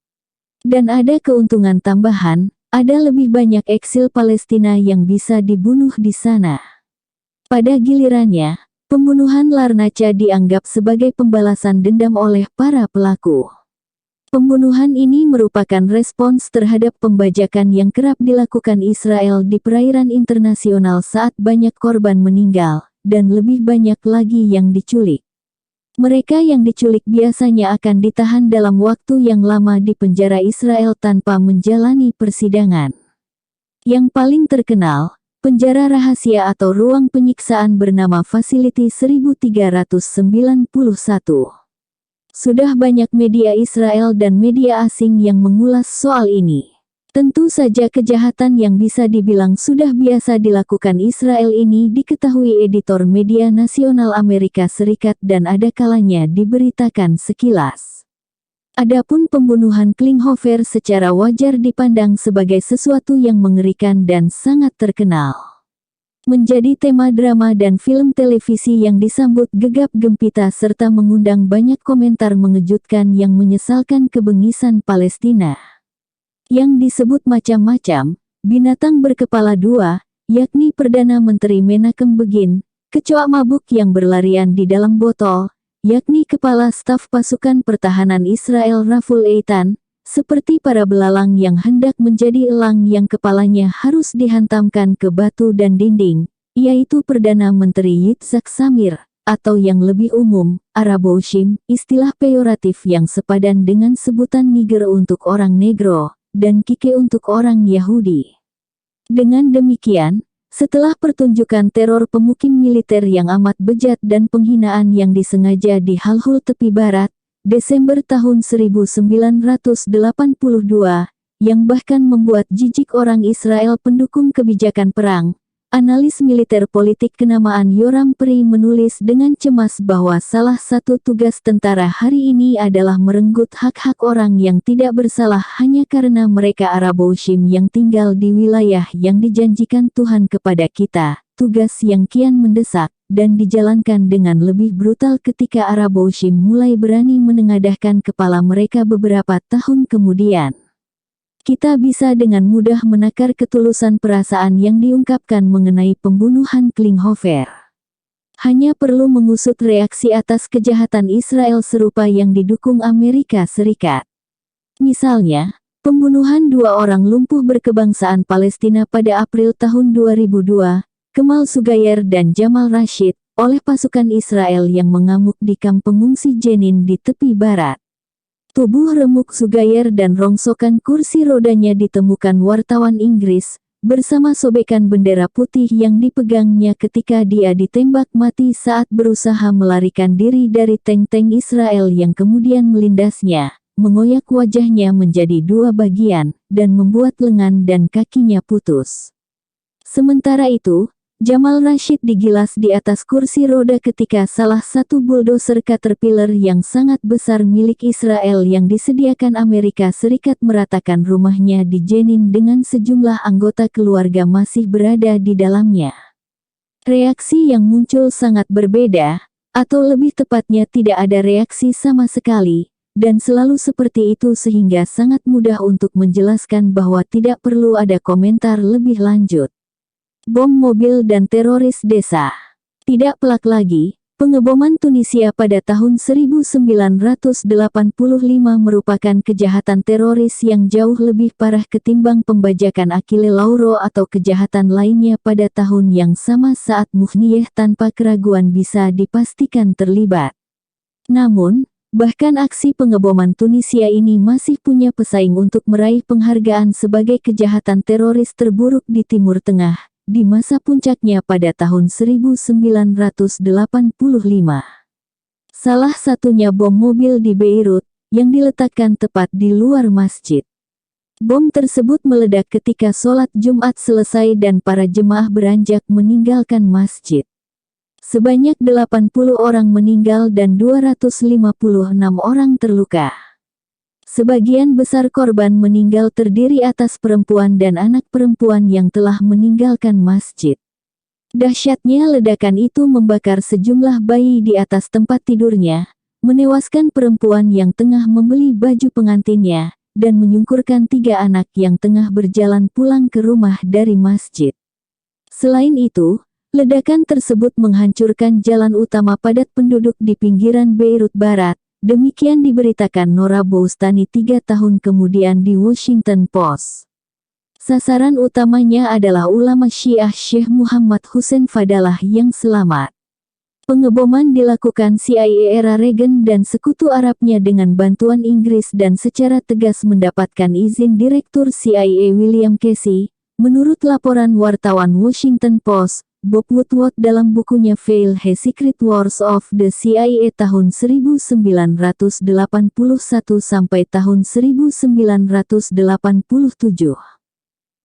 Dan ada keuntungan tambahan, ada lebih banyak eksil Palestina yang bisa dibunuh di sana. Pada gilirannya, pembunuhan Larnaca dianggap sebagai pembalasan dendam oleh para pelaku. Pembunuhan ini merupakan respons terhadap pembajakan yang kerap dilakukan Israel di perairan internasional saat banyak korban meninggal, dan lebih banyak lagi yang diculik. Mereka yang diculik biasanya akan ditahan dalam waktu yang lama di penjara Israel tanpa menjalani persidangan. Yang paling terkenal, penjara rahasia atau ruang penyiksaan bernama Facility 1391. Sudah banyak media Israel dan media asing yang mengulas soal ini. Tentu saja kejahatan yang bisa dibilang sudah biasa dilakukan Israel ini diketahui editor media nasional Amerika Serikat dan ada kalanya diberitakan sekilas. Adapun pembunuhan Klinghoffer secara wajar dipandang sebagai sesuatu yang mengerikan dan sangat terkenal. Menjadi tema drama dan film televisi yang disambut gegap gempita serta mengundang banyak komentar mengejutkan yang menyesalkan kebengisan Palestina. Yang disebut macam-macam, binatang berkepala dua, yakni Perdana Menteri Menachem Begin, kecoa mabuk yang berlarian di dalam botol, yakni Kepala Staf Pasukan Pertahanan Israel Raful Eitan, seperti para belalang yang hendak menjadi elang yang kepalanya harus dihantamkan ke batu dan dinding, yaitu Perdana Menteri Yitzhak Samir, atau yang lebih umum, Araboushim, istilah peyoratif yang sepadan dengan sebutan Niger untuk orang Negro, dan Kike untuk orang Yahudi. Dengan demikian, setelah pertunjukan teror pemukim militer yang amat bejat dan penghinaan yang disengaja di Halhul tepi barat, Desember tahun 1982, yang bahkan membuat jijik orang Israel pendukung kebijakan perang, analis militer politik kenamaan Yoram Peri menulis dengan cemas bahwa salah satu tugas tentara hari ini adalah merenggut hak-hak orang yang tidak bersalah hanya karena mereka Araboushim yang tinggal di wilayah yang dijanjikan Tuhan kepada kita, tugas yang kian mendesak, dan dijalankan dengan lebih brutal ketika Araboushim mulai berani menengadahkan kepala mereka beberapa tahun kemudian. Kita bisa dengan mudah menakar ketulusan perasaan yang diungkapkan mengenai pembunuhan Klinghoffer. Hanya perlu mengusut reaksi atas kejahatan Israel serupa yang didukung Amerika Serikat. Misalnya, pembunuhan dua orang lumpuh berkebangsaan Palestina pada April tahun 2002, Kemal Sugayer dan Jamal Rashid, oleh pasukan Israel yang mengamuk di kamp pengungsi Jenin di tepi barat. Tubuh remuk Sugayer dan rongsokan kursi rodanya ditemukan wartawan Inggris, bersama sobekan bendera putih yang dipegangnya ketika dia ditembak mati saat berusaha melarikan diri dari tank-tank Israel yang kemudian melindasnya, mengoyak wajahnya menjadi dua bagian, dan membuat lengan dan kakinya putus. Sementara itu, Jamal Rashid digilas di atas kursi roda ketika salah satu bulldozer Caterpillar yang sangat besar milik Israel yang disediakan Amerika Serikat meratakan rumahnya di Jenin dengan sejumlah anggota keluarga masih berada di dalamnya. Reaksi yang muncul sangat berbeda, atau lebih tepatnya tidak ada reaksi sama sekali, dan selalu seperti itu sehingga sangat mudah untuk menjelaskan bahwa tidak perlu ada komentar lebih lanjut. Bom mobil dan teroris desa. Tidak pelak lagi, pengeboman Tunisia pada tahun 1985 merupakan kejahatan teroris yang jauh lebih parah ketimbang pembajakan Achille Lauro atau kejahatan lainnya pada tahun yang sama saat Mougnier tanpa keraguan bisa dipastikan terlibat. Namun, bahkan aksi pengeboman Tunisia ini masih punya pesaing untuk meraih penghargaan sebagai kejahatan teroris terburuk di Timur Tengah, di masa puncaknya pada tahun 1985. Salah satunya bom mobil di Beirut, yang diletakkan tepat di luar masjid. Bom tersebut meledak ketika sholat Jumat selesai dan para jemaah beranjak meninggalkan masjid. Sebanyak 80 orang meninggal dan 256 orang terluka. Sebagian besar korban meninggal terdiri atas perempuan dan anak perempuan yang telah meninggalkan masjid. Dahsyatnya ledakan itu membakar sejumlah bayi di atas tempat tidurnya, menewaskan perempuan yang tengah membeli baju pengantinnya, dan menyungkurkan 3 anak yang tengah berjalan pulang ke rumah dari masjid. Selain itu, ledakan tersebut menghancurkan jalan utama padat penduduk di pinggiran Beirut Barat. Demikian diberitakan Nora Boustany 3 tahun kemudian di Washington Post. Sasaran utamanya adalah ulama Syiah Syekh Muhammad Hussein Fadalah yang selamat. Pengeboman dilakukan CIA era Reagan dan sekutu Arabnya dengan bantuan Inggris dan secara tegas mendapatkan izin Direktur CIA William Casey, menurut laporan wartawan Washington Post. Bob Woodward dalam bukunya Veil The Secret Wars of the CIA tahun 1981 sampai tahun 1987.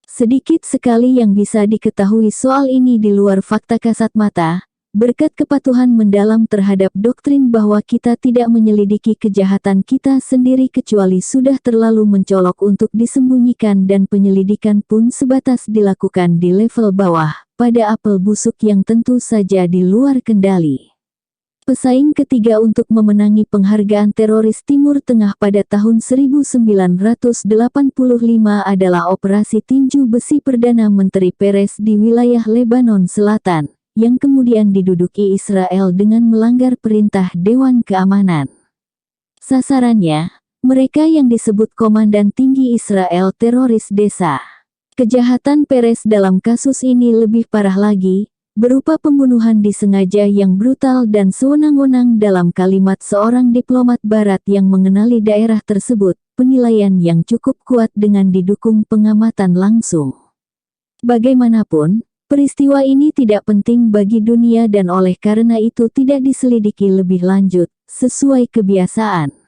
Sedikit sekali yang bisa diketahui soal ini di luar fakta kasat mata, berkat kepatuhan mendalam terhadap doktrin bahwa kita tidak menyelidiki kejahatan kita sendiri kecuali sudah terlalu mencolok untuk disembunyikan dan penyelidikan pun sebatas dilakukan di level bawah, pada apel busuk yang tentu saja di luar kendali. Pesaing ketiga untuk memenangi penghargaan teroris Timur Tengah pada tahun 1985 adalah Operasi Tinju Besi Perdana Menteri Peres di wilayah Lebanon Selatan, yang kemudian diduduki Israel dengan melanggar perintah Dewan Keamanan. Sasarannya, Mereka yang disebut Komandan Tinggi Israel teroris desa. Kejahatan Peres dalam kasus ini lebih parah lagi, berupa pembunuhan disengaja yang brutal dan sewenang-wenang dalam kalimat seorang diplomat barat yang mengenali daerah tersebut, penilaian yang cukup kuat dengan didukung pengamatan langsung. Bagaimanapun, peristiwa ini tidak penting bagi dunia dan oleh karena itu tidak diselidiki lebih lanjut, sesuai kebiasaan.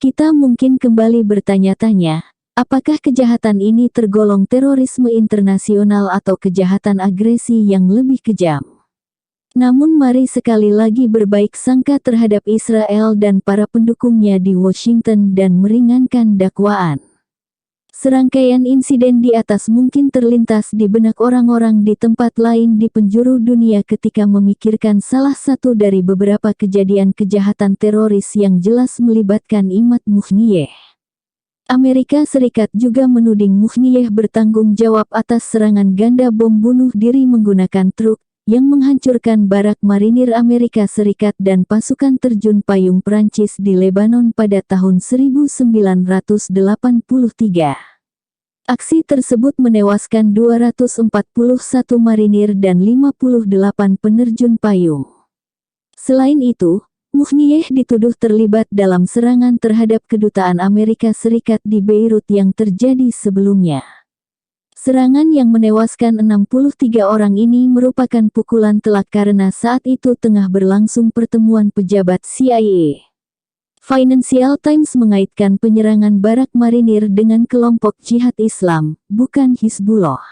Kita mungkin kembali bertanya-tanya, apakah kejahatan ini tergolong terorisme internasional atau kejahatan agresi yang lebih kejam? Namun mari sekali lagi berbaik sangka terhadap Israel dan para pendukungnya di Washington dan meringankan dakwaan. Serangkaian insiden di atas mungkin terlintas di benak orang-orang di tempat lain di penjuru dunia ketika memikirkan salah satu dari beberapa kejadian kejahatan teroris yang jelas melibatkan Imad Muhniyeh. Amerika Serikat juga menuding Muhniyeh bertanggung jawab atas serangan ganda bom bunuh diri menggunakan truk, yang menghancurkan barak marinir Amerika Serikat dan pasukan terjun payung Prancis di Lebanon pada tahun 1983. Aksi tersebut menewaskan 241 marinir dan 58 penerjun payung. Selain itu, Muhniyeh dituduh terlibat dalam serangan terhadap kedutaan Amerika Serikat di Beirut yang terjadi sebelumnya. Serangan yang menewaskan 63 orang ini merupakan pukulan telak karena saat itu tengah berlangsung pertemuan pejabat CIA. Financial Times mengaitkan penyerangan barak marinir dengan kelompok jihad Islam, bukan Hizbullah.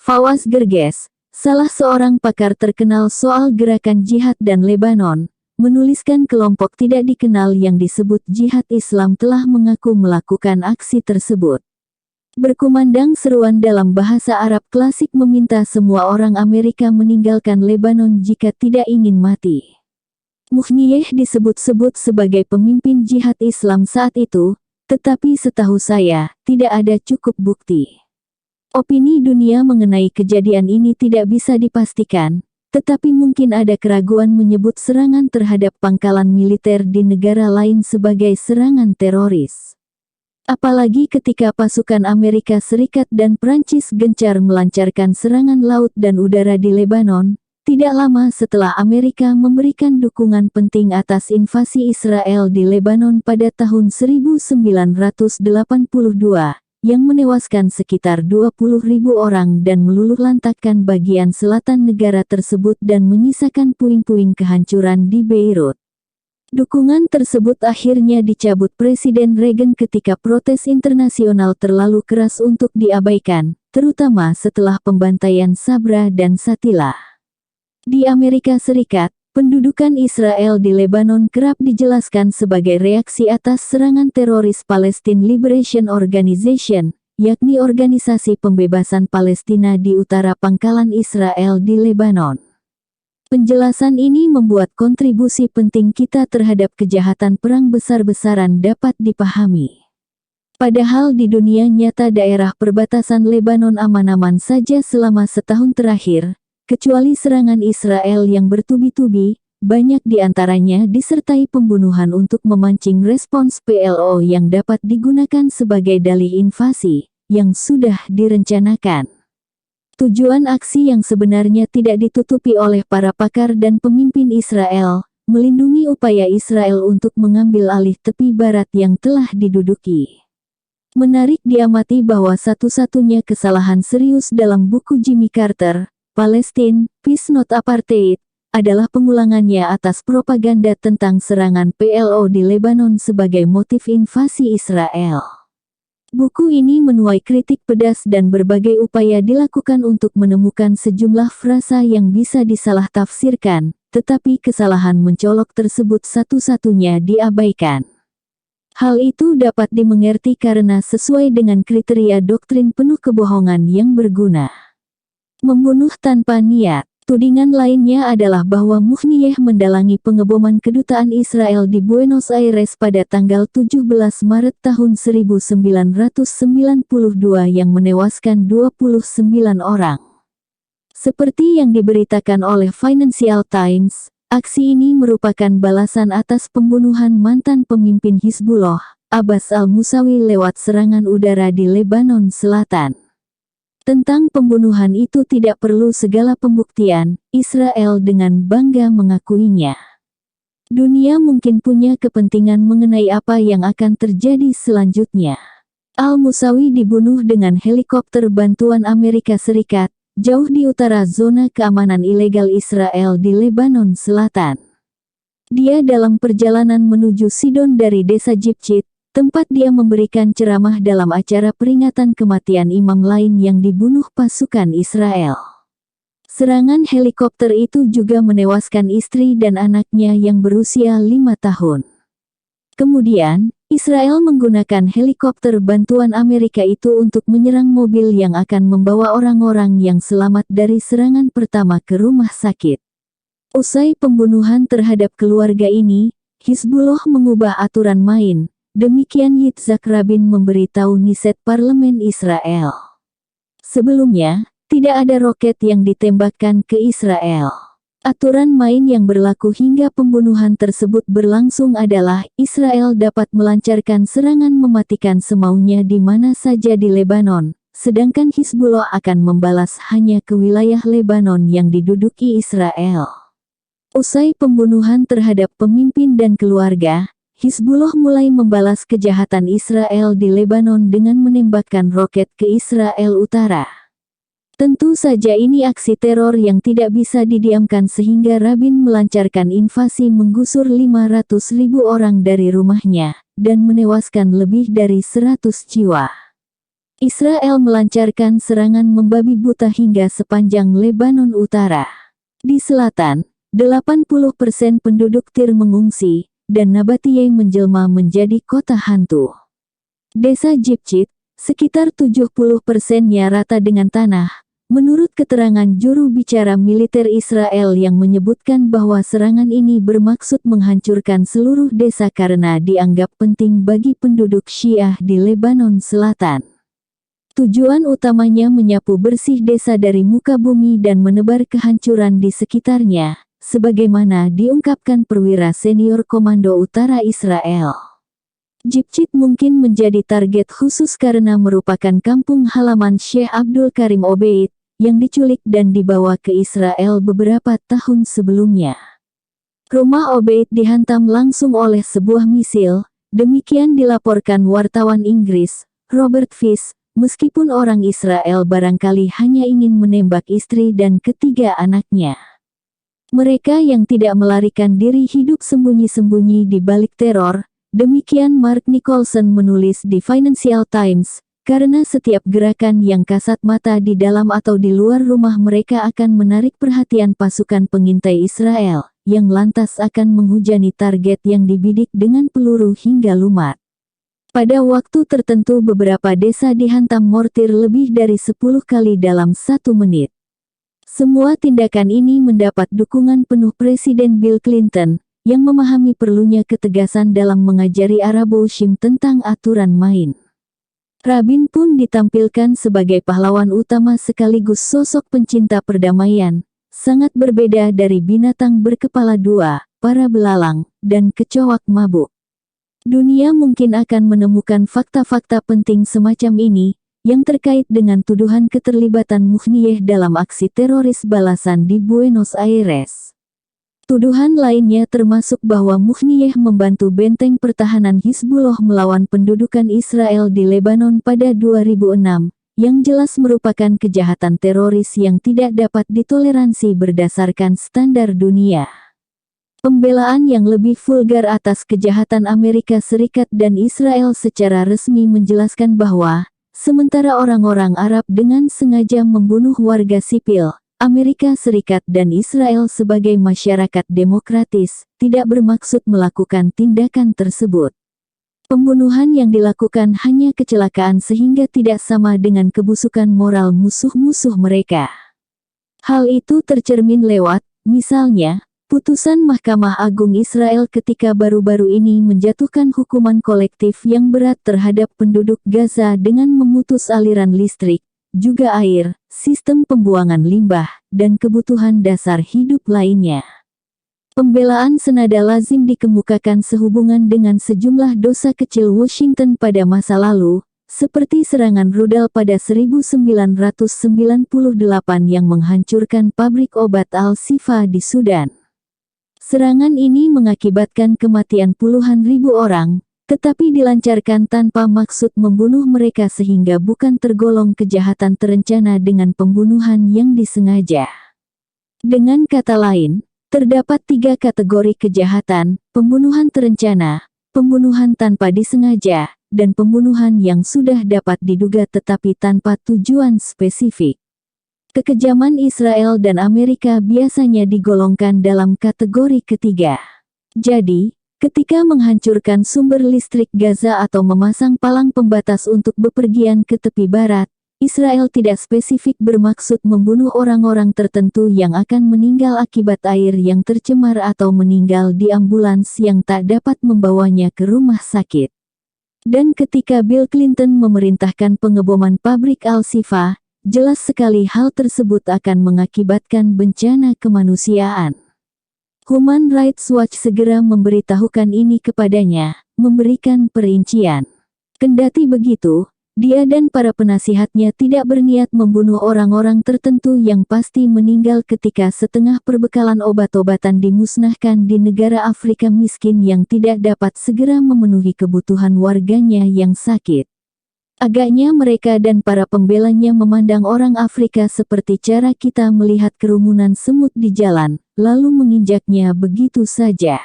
Fawaz Gerges, salah seorang pakar terkenal soal gerakan jihad dan Lebanon, menuliskan kelompok tidak dikenal yang disebut jihad Islam telah mengaku melakukan aksi tersebut. Berkumandang seruan dalam bahasa Arab klasik meminta semua orang Amerika meninggalkan Lebanon jika tidak ingin mati. Muhniyeh disebut-sebut sebagai pemimpin jihad Islam saat itu, tetapi setahu saya, tidak ada cukup bukti. Opini dunia mengenai kejadian ini tidak bisa dipastikan, tetapi mungkin ada keraguan menyebut serangan terhadap pangkalan militer di negara lain sebagai serangan teroris. Apalagi ketika pasukan Amerika Serikat dan Prancis gencar melancarkan serangan laut dan udara di Lebanon, tidak lama setelah Amerika memberikan dukungan penting atas invasi Israel di Lebanon pada tahun 1982, yang menewaskan sekitar 20.000 orang dan meluluhlantakkan bagian selatan negara tersebut dan menyisakan puing-puing kehancuran di Beirut. Dukungan tersebut akhirnya dicabut Presiden Reagan ketika protes internasional terlalu keras untuk diabaikan, terutama setelah pembantaian Sabra dan Shatila. Di Amerika Serikat, pendudukan Israel di Lebanon kerap dijelaskan sebagai reaksi atas serangan teroris Palestine Liberation Organization, yakni organisasi pembebasan Palestina di utara pangkalan Israel di Lebanon. Penjelasan ini membuat kontribusi penting kita terhadap kejahatan perang besar-besaran dapat dipahami. Padahal di dunia nyata daerah perbatasan Lebanon aman-aman saja selama setahun terakhir, kecuali serangan Israel yang bertubi-tubi, banyak di antaranya disertai pembunuhan untuk memancing respons PLO yang dapat digunakan sebagai dalih invasi, yang sudah direncanakan. Tujuan aksi yang sebenarnya tidak ditutupi oleh para pakar dan pemimpin Israel, melindungi upaya Israel untuk mengambil alih tepi barat yang telah diduduki. Menarik diamati bahwa satu-satunya kesalahan serius dalam buku Jimmy Carter, Palestine, Peace Not Apartheid, adalah pengulangannya atas propaganda tentang serangan PLO di Lebanon sebagai motif invasi Israel. Buku ini menuai kritik pedas dan berbagai upaya dilakukan untuk menemukan sejumlah frasa yang bisa disalah tafsirkan, tetapi kesalahan mencolok tersebut satu-satunya diabaikan. Hal itu dapat dimengerti karena sesuai dengan kriteria doktrin penuh kebohongan yang berguna. Membunuh tanpa niat. Tudingan lainnya adalah bahwa Muhniyeh mendalangi pengeboman kedutaan Israel di Buenos Aires pada tanggal 17 Maret tahun 1992 yang menewaskan 29 orang. Seperti yang diberitakan oleh Financial Times, aksi ini merupakan balasan atas pembunuhan mantan pemimpin Hizbullah, Abbas al-Musawi lewat serangan udara di Lebanon Selatan. Tentang pembunuhan itu tidak perlu segala pembuktian, Israel dengan bangga mengakuinya. Dunia mungkin punya kepentingan mengenai apa yang akan terjadi selanjutnya. Al-Musawi dibunuh dengan helikopter bantuan Amerika Serikat, jauh di utara zona keamanan ilegal Israel di Lebanon Selatan. Dia dalam perjalanan menuju Sidon dari desa Jibchit, tempat dia memberikan ceramah dalam acara peringatan kematian imam lain yang dibunuh pasukan Israel. Serangan helikopter itu juga menewaskan istri dan anaknya yang berusia 5 tahun. Kemudian, Israel menggunakan helikopter bantuan Amerika itu untuk menyerang mobil yang akan membawa orang-orang yang selamat dari serangan pertama ke rumah sakit. Usai pembunuhan terhadap keluarga ini, Hizbullah mengubah aturan main. Demikian Yitzhak Rabin memberitahu Knesset Parlemen Israel. Sebelumnya, tidak ada roket yang ditembakkan ke Israel. Aturan main yang berlaku hingga pembunuhan tersebut berlangsung adalah Israel dapat melancarkan serangan mematikan semaunya di mana saja di Lebanon, sedangkan Hizbullah akan membalas hanya ke wilayah Lebanon yang diduduki Israel. Usai pembunuhan terhadap pemimpin dan keluarga, Hizbullah mulai membalas kejahatan Israel di Lebanon dengan menembakkan roket ke Israel Utara. Tentu saja ini aksi teror yang tidak bisa didiamkan sehingga Rabin melancarkan invasi menggusur 500.000 orang dari rumahnya, dan menewaskan lebih dari 100 jiwa. Israel melancarkan serangan membabi buta hingga sepanjang Lebanon Utara. Di selatan, 80% penduduk Tir mengungsi, dan Nabatiyeh menjelma menjadi kota hantu. Desa Jibchit, sekitar 70%-nya rata dengan tanah, menurut keterangan juru bicara militer Israel yang menyebutkan bahwa serangan ini bermaksud menghancurkan seluruh desa karena dianggap penting bagi penduduk Syiah di Lebanon Selatan. Tujuan utamanya menyapu bersih desa dari muka bumi dan menebar kehancuran di sekitarnya, sebagaimana diungkapkan perwira senior Komando Utara Israel. Jibchit mungkin menjadi target khusus karena merupakan kampung halaman Syekh Abdul Karim Obeid, yang diculik dan dibawa ke Israel beberapa tahun sebelumnya. Rumah Obeid dihantam langsung oleh sebuah misil, demikian dilaporkan wartawan Inggris, Robert Fish, meskipun orang Israel barangkali hanya ingin menembak istri dan ketiga anaknya. Mereka yang tidak melarikan diri hidup sembunyi-sembunyi di balik teror, demikian Mark Nicholson menulis di Financial Times, karena setiap gerakan yang kasat mata di dalam atau di luar rumah mereka akan menarik perhatian pasukan pengintai Israel, yang lantas akan menghujani target yang dibidik dengan peluru hingga lumat. Pada waktu tertentu beberapa desa dihantam mortir lebih dari 10 kali dalam 1 menit. Semua tindakan ini mendapat dukungan penuh Presiden Bill Clinton, yang memahami perlunya ketegasan dalam mengajari Araboshim tentang aturan main. Rabin pun ditampilkan sebagai pahlawan utama sekaligus sosok pencinta perdamaian, sangat berbeda dari binatang berkepala dua, para belalang, dan kecoak mabuk. Dunia mungkin akan menemukan fakta-fakta penting semacam ini, yang terkait dengan tuduhan keterlibatan Muhniyeh dalam aksi teroris balasan di Buenos Aires. Tuduhan lainnya termasuk bahwa Muhniyeh membantu benteng pertahanan Hizbullah melawan pendudukan Israel di Lebanon pada 2006, yang jelas merupakan kejahatan teroris yang tidak dapat ditoleransi berdasarkan standar dunia. Pembelaan yang lebih vulgar atas kejahatan Amerika Serikat dan Israel secara resmi menjelaskan bahwa, sementara orang-orang Arab dengan sengaja membunuh warga sipil, Amerika Serikat dan Israel sebagai masyarakat demokratis, tidak bermaksud melakukan tindakan tersebut. Pembunuhan yang dilakukan hanya kecelakaan sehingga tidak sama dengan kebusukan moral musuh-musuh mereka. Hal itu tercermin lewat, misalnya, putusan Mahkamah Agung Israel ketika baru-baru ini menjatuhkan hukuman kolektif yang berat terhadap penduduk Gaza dengan memutus aliran listrik, juga air, sistem pembuangan limbah, dan kebutuhan dasar hidup lainnya. Pembelaan senada lazim dikemukakan sehubungan dengan sejumlah dosa kecil Washington pada masa lalu, seperti serangan rudal pada 1998 yang menghancurkan pabrik obat Al-Shifa di Sudan. Serangan ini mengakibatkan kematian puluhan ribu orang, tetapi dilancarkan tanpa maksud membunuh mereka sehingga bukan tergolong kejahatan terencana dengan pembunuhan yang disengaja. Dengan kata lain, terdapat 3 kategori kejahatan: pembunuhan terencana, pembunuhan tanpa disengaja, dan pembunuhan yang sudah dapat diduga tetapi tanpa tujuan spesifik. Kekejaman Israel dan Amerika biasanya digolongkan dalam kategori ketiga. Jadi, ketika menghancurkan sumber listrik Gaza atau memasang palang pembatas untuk bepergian ke tepi barat, Israel tidak spesifik bermaksud membunuh orang-orang tertentu yang akan meninggal akibat air yang tercemar atau meninggal di ambulans yang tak dapat membawanya ke rumah sakit. Dan ketika Bill Clinton memerintahkan pengeboman pabrik Al-Shifa, jelas sekali hal tersebut akan mengakibatkan bencana kemanusiaan. Human Rights Watch segera memberitahukan ini kepadanya, memberikan perincian. Kendati begitu, dia dan para penasihatnya tidak berniat membunuh orang-orang tertentu yang pasti meninggal ketika setengah perbekalan obat-obatan dimusnahkan di negara Afrika miskin yang tidak dapat segera memenuhi kebutuhan warganya yang sakit. Agaknya mereka dan para pembelanya memandang orang Afrika seperti cara kita melihat kerumunan semut di jalan, lalu menginjaknya begitu saja.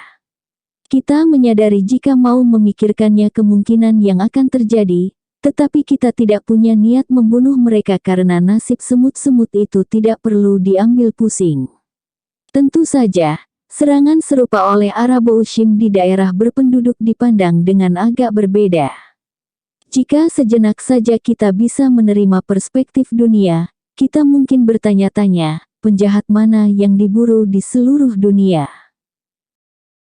Kita menyadari jika mau memikirkannya kemungkinan yang akan terjadi, tetapi kita tidak punya niat membunuh mereka karena nasib semut-semut itu tidak perlu diambil pusing. Tentu saja, serangan serupa oleh Arabo Ushim di daerah berpenduduk dipandang dengan agak berbeda. Jika sejenak saja kita bisa menerima perspektif dunia, kita mungkin bertanya-tanya, penjahat mana yang diburu di seluruh dunia?